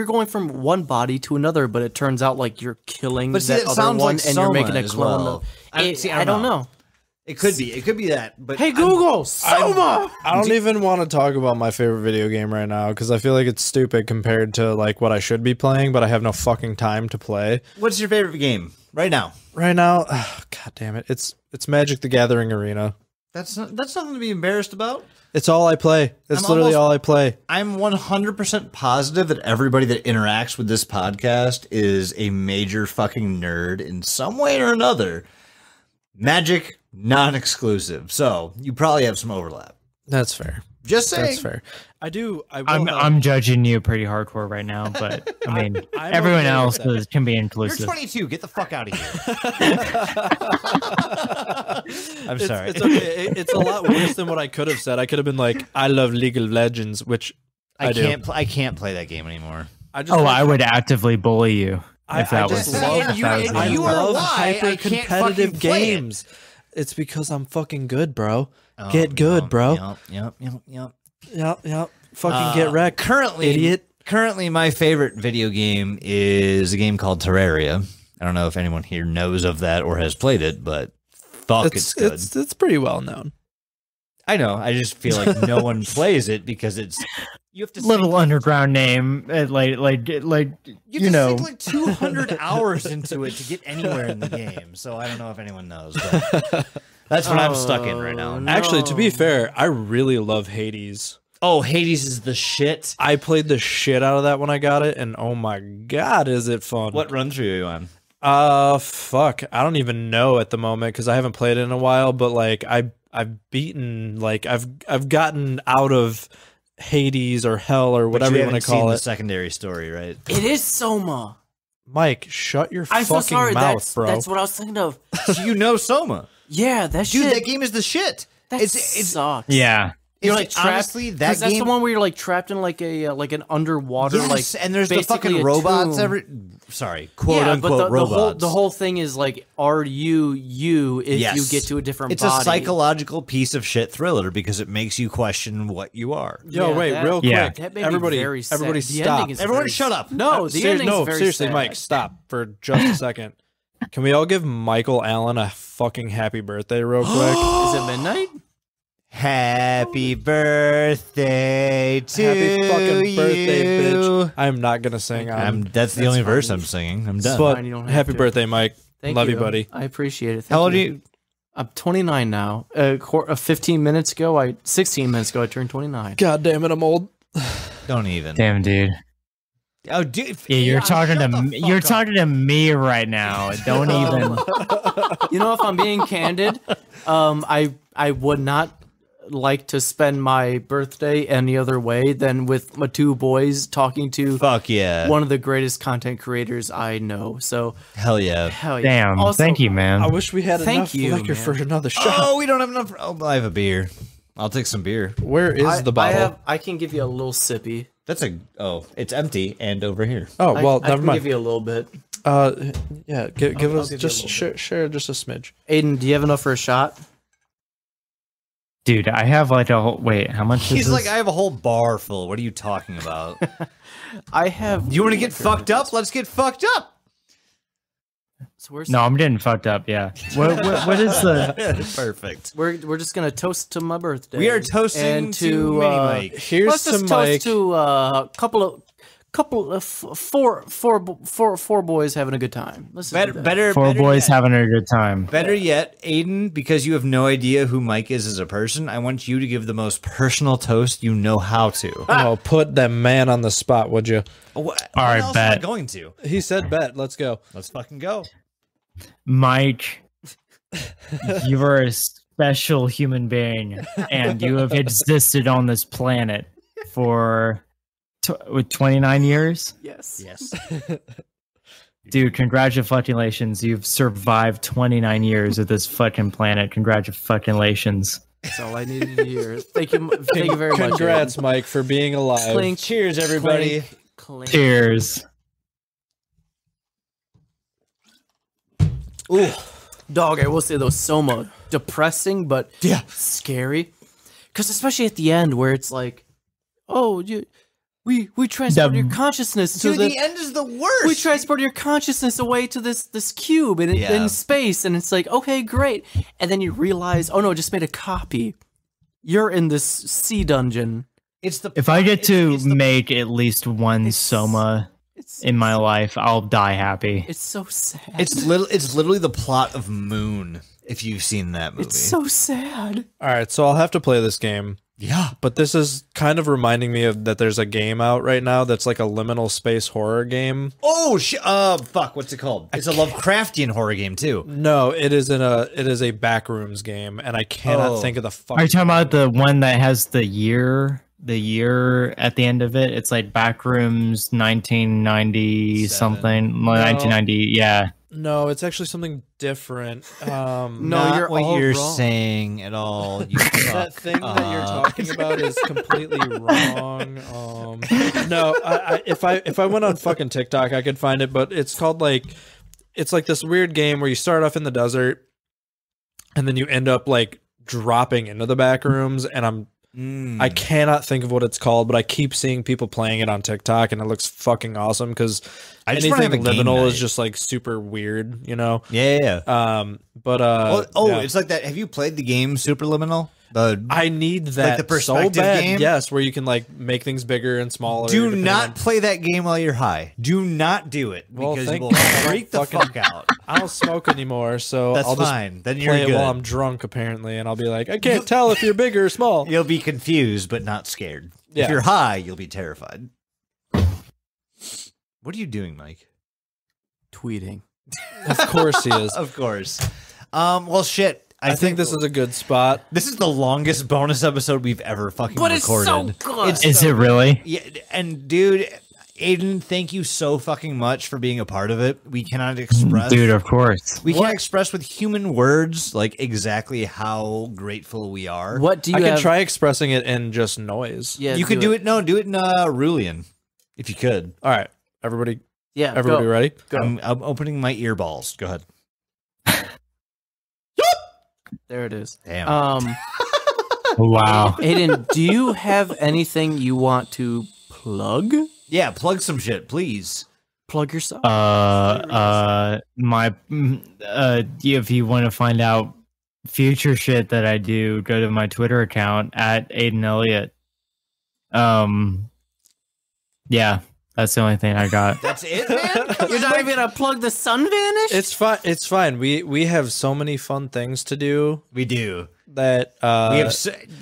going from one body to another," but it turns out you're killing that other one, and you're making a clone. Well. I don't know. It could be. It could be that. But Hey Google, Soma. I don't even want to talk about my favorite video game right now because I feel like it's stupid compared to like what I should be playing, but I have no fucking time to play. What's your favorite game right now? Right now, god damn it, it's Magic the Gathering Arena. That's nothing to be embarrassed about. It's all I play. It's literally all I play. I'm 100% positive that everybody that interacts with this podcast is a major fucking nerd in some way or another. Magic, non-exclusive. So you probably have some overlap. That's fair. Just saying. That's fair. I'm judging you pretty hardcore right now, but I mean, everyone else can be inclusive. You're 22. Get the fuck out of here. I'm sorry. It's okay. It's a lot worse than what I could have said. I could have been like, I love League of Legends, which I can't play that game anymore. I would actively bully you. I love hyper competitive games. It's because I'm fucking good, bro. Get good, bro. Yep. Fucking get wrecked. Currently, my favorite video game is a game called Terraria. I don't know if anyone here knows of that or has played it, but it's good. It's pretty well known. I know. I just feel like no one plays it because you have to little underground name, like you know, sink like 200 hours into it to get anywhere in the game. So I don't know if anyone knows. But that's what I'm stuck in right now. No. Actually, to be fair, I really love Hades. Oh, Hades is the shit. I played the shit out of that when I got it, and oh my god, is it fun! What run through are you on? Fuck, I don't even know at the moment because I haven't played it in a while. But like, I've beaten, like, I've gotten out of Hades or hell or whatever you want to call it. The secondary story, right? It is Soma. Mike, shut your I'm fucking so sorry. mouth, bro. That's what I was thinking of. You know Soma. Yeah, that shit. Dude, that game is the shit. It sucks. Yeah. You're like trapped. Honestly, that's the one where you're like trapped in like an underwater and there's the fucking robots quote unquote robots. The whole thing is like, are you if you get to a different body? It's a psychological piece of shit thriller because it makes you question what you are. Real quick. Everybody stop. Everyone shut up. No, seriously, sad. Mike, stop for just a second. Can we all give Michael Allen a fucking happy birthday real quick? Is it midnight? Happy birthday to Happy fucking birthday, you. bitch. I'm not going to sing. That's the only verse I'm singing. I'm done. But happy birthday, Mike. Love you, buddy. I appreciate it. How old are you? I'm 29 now. 16 minutes ago, I turned 29. God damn it, I'm old. Don't even. Damn, dude. Oh, dude. Yeah, you're talking to me right now. Don't even. You know, if I'm being candid, I would not like to spend my birthday any other way than with my two boys talking to one of the greatest content creators I know. So hell yeah. Damn, also, thank you, man. I wish we had enough liquor for another shot. Oh, we don't have enough. Oh, I have a beer. I'll take some beer. Where is the bottle? I can give you a little sippy. It's empty and over here. Oh, well, never mind. I can give you a little bit. Yeah, give us just share just a smidge. Aiden, do you have enough for a shot? Dude, I have like a whole. Wait, how much? He's like, I have a whole bar full. What are you talking about? I have. You want to get fucked up? Let's get fucked up. So I'm getting fucked up. Yeah. What is the? Perfect. We're just gonna toast to my birthday. We are toasting to Mini Mike. Here's to Mike. Toast to a couple of four boys having a good time. Four boys having a good time. Better yet, Aiden, because you have no idea who Mike is as a person, I want you to give the most personal toast you know how to. Oh, put that man on the spot, would you? All right, bet. Am I going to? He said bet. Let's go. Let's fucking go. Mike, you are a special human being, and you have existed on this planet for... with 29 years? Yes. Dude, congratulations. You've survived 29 years of this fucking planet. Congratulations. That's all I needed to hear. Thank you very much. Congrats, Mike, for being alive. Clink, cheers, everybody. Clink, clink. Cheers. Ooh. Dog, I will say though, Soma, depressing, but scary. Because especially at the end where it's like, oh, we transport your consciousness to the end is the worst. We transport your consciousness away to this cube in space, and it's like, okay, great. And then you realize, oh no, I just made a copy. You're in this sea dungeon. If I get to make at least one Soma in my life, I'll die happy. It's so sad. It's literally the plot of Moon, if you've seen that movie. It's so sad. All right, so I'll have to play this game. Yeah. But this is kind of reminding me of that there's a game out right now that's like a liminal space horror game. Oh, fuck, what's it called? It's a Lovecraftian horror game, too. No, it is a backrooms game, and I cannot think of the fuck. Are you talking about the one that has the year at the end of it? It's like Backrooms 1990 something. 1990, yeah. No, it's actually something different. No, you're what you're wrong. Saying at all. That thing that you're talking about is completely wrong. No, if I went on fucking TikTok, I could find it, but it's called it's like this weird game where you start off in the desert, and then you end up like dropping into the back rooms, and I cannot think of what it's called, but I keep seeing people playing it on TikTok, and it looks fucking awesome because anything liminal is just like super weird, you know? Yeah. It's like that. Have you played the game Superliminal? I need that like the perspective so bad. Game? Yes, where you can like make things bigger and smaller. Do not play that game while you're high. Do not do it because you will freak the fuck out. I don't smoke anymore, so that's I'll just fine. Then you're play good. it while I'm drunk, apparently, and I'll be like, I can't tell if you're big or small. You'll be confused, but not scared. Yeah. If you're high, you'll be terrified. What are you doing, Mike? Tweeting. Of course he is. Of course. Well, shit. I think this is a good spot. This is the longest bonus episode we've ever fucking recorded. But it's so good. Is it really? Yeah, and dude, Aidan, thank you so fucking much for being a part of it. We cannot express, dude, of course. We can't express with human words like exactly how grateful we are. What do you? I can try expressing it in just noise. Yeah, you could do it. No, do it in Rulian, if you could. All right, everybody. Yeah, everybody ready? Go. I'm opening my earballs. Go ahead. There it is. Damn. Wow. Aidan, do you have anything you want to plug? Yeah, plug some shit, please. Plug yourself. If you want to find out future shit that I do, go to my Twitter account at Aidan Elliot. Yeah. That's the only thing I got. That's it, man? You're not even gonna plug the sun vanish? It's fine. It's fine. We have so many fun things to do. We do. That we have,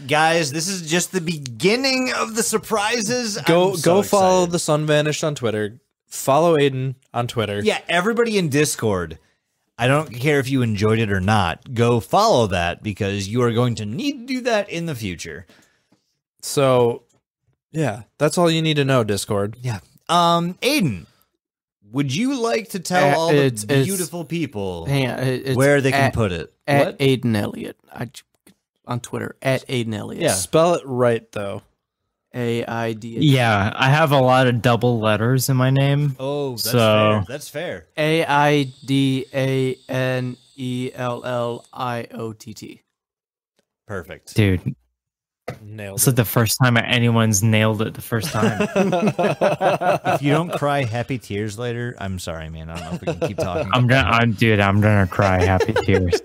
guys. This is just the beginning of the surprises. Go follow the sun vanished on Twitter. Follow Aidan on Twitter. Yeah, everybody in Discord. I don't care if you enjoyed it or not. Go follow that because you are going to need to do that in the future. So, yeah, that's all you need to know. Discord. Yeah. Aidan, would you like to tell all the beautiful people where they can put it? At Aidan Elliot. On Twitter, at Aidan Elliot. Yeah, spell it right, though. A-I-D. Yeah, I have a lot of double letters in my name. Oh, that's fair. That's fair. A-I-D-A-N-E-L-L-I-O-T-T. Perfect. Dude. Nailed it. This is the first time anyone's nailed it the first time. If you don't cry happy tears later, I'm sorry, man. I don't know if we can keep talking. I'm gonna cry happy tears.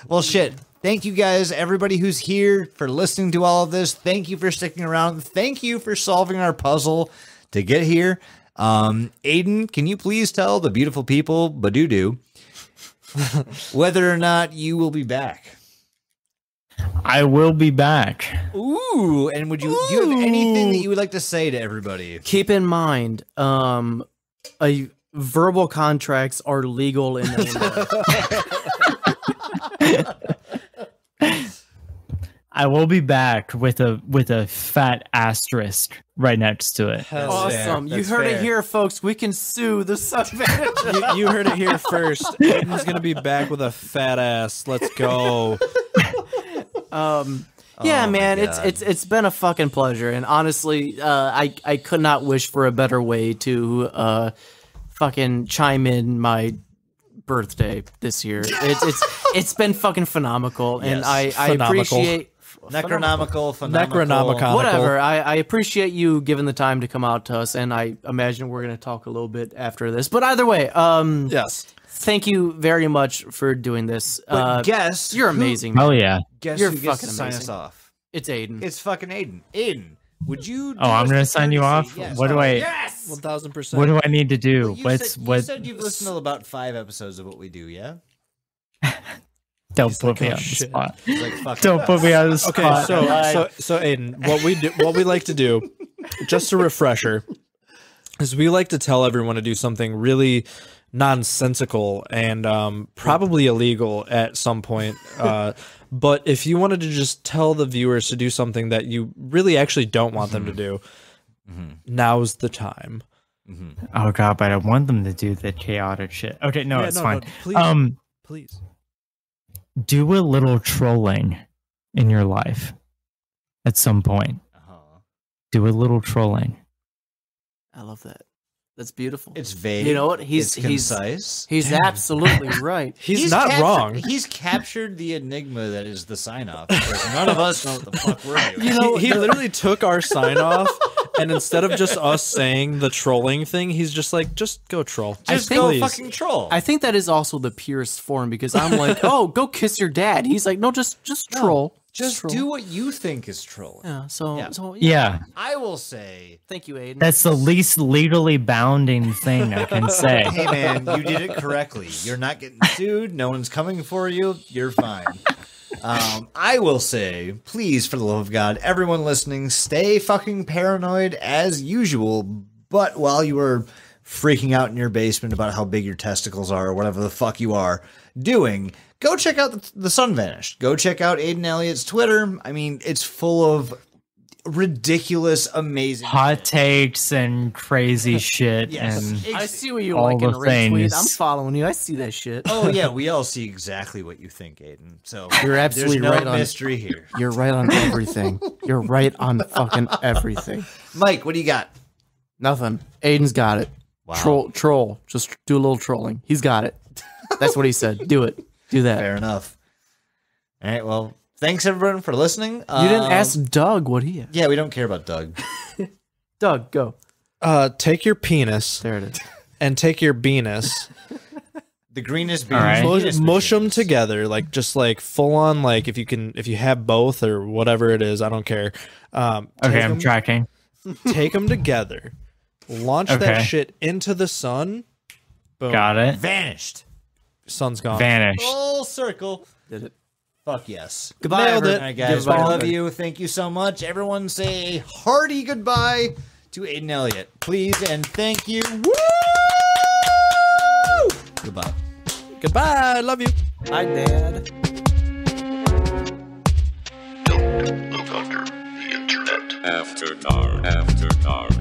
Well, shit. Thank you guys, everybody who's here, for listening to all of this. Thank you for sticking around. Thank you for solving our puzzle to get here. Aidan, can you please tell the beautiful people, Badoo, whether or not you will be back? I will be back. Ooh, and do you have anything that you would like to say to everybody? Keep in mind, verbal contracts are legal in Illinois. I will be back with a fat asterisk right next to it. Awesome. You heard it here, folks. We can sue the subject. you heard it here first. Aidan's going to be back with a fat ass. Let's go. Yeah, man, it's been a fucking pleasure, and honestly, I could not wish for a better way to fucking chime in my birthday this year. It's been fucking phenomenal, and I appreciate. Necronomical. Whatever. I appreciate you giving the time to come out to us, and I imagine we're going to talk a little bit after this. But either way, yes. Thank you very much for doing this. Guess you're amazing. Oh yeah. Guess you're who fucking gets to sign amazing. us off? It's Aidan. It's fucking Aidan. Aidan, would you? Oh, I'm gonna sign you off. Yes. What do I? Yes. 1000%. What do I need to do? Well, you said you've listened to about 5 episodes of what we do. Yeah. Don't put me on the spot. Like, Don't put me on the spot. Okay, so Aidan, what we like to do, just a refresher, is we like to tell everyone to do something really nonsensical and probably illegal at some point. But if you wanted to just tell the viewers to do something that you really actually don't want them to do, now's the time. Oh god, but I want them to do the chaotic shit. Okay, no, it's fine. No, please. Do a little trolling in your life at some point. Do a little trolling. I love that. That's beautiful. It's vague. You know what? He's concise. He's absolutely right. He's not wrong. He's captured the enigma that is the sign off. None of us know what the fuck we're doing. You know, he literally took our sign off, and instead of just us saying the trolling thing, he's just like, just go troll. Just go fucking troll. I think that is also the purest form, because I'm like, oh, go kiss your dad. He's like, no, just troll. Just troll. do what you think is trolling. Yeah. So Yeah. I will say. Thank you, Aidan. That's the least legally bounding thing I can say. Hey man, you did it correctly. You're not getting sued. No one's coming for you. You're fine. I will say, please, for the love of God, everyone listening, stay fucking paranoid as usual. But while you are freaking out in your basement about how big your testicles are or whatever the fuck you are doing, go check out The Sun Vanished. Go check out Aidan Elliot's Twitter. I mean, it's full of ridiculous, amazing hot takes and crazy shit. Yes. And I see what you all like in the retweet. things. I'm following you. I see that shit. Oh yeah, we all see exactly what you think, Aidan. So You're absolutely there's no right on mystery here. You're right on everything. You're right on fucking everything. Mike, what do you got? Nothing. Aidan's got it. Wow. Troll. Just do a little trolling. He's got it. That's what he said. Do it. Do that. Fair enough. All right. Well, thanks everyone for listening. You didn't ask Doug what he had. Yeah, we don't care about Doug. Doug, go. Take your penis. There it is. And take your penis. The greenest bean. right. Mush them together, like just like full on. Like if you have both or whatever it is, I don't care. okay, I'm tracking. Take them together. Launch that shit into the sun. Boom. Got it. Vanished. Sun's gone. Vanished. Full circle. Did it. Fuck yes. Goodbye, Nailed it. All right, guys. Goodbye. I love you. Thank you so much. Everyone say hearty goodbye to Aidan Elliot, please, and thank you. Woo! Goodbye. Goodbye. Love you. Hi, Dad. Don't look under the internet. After dark. After dark.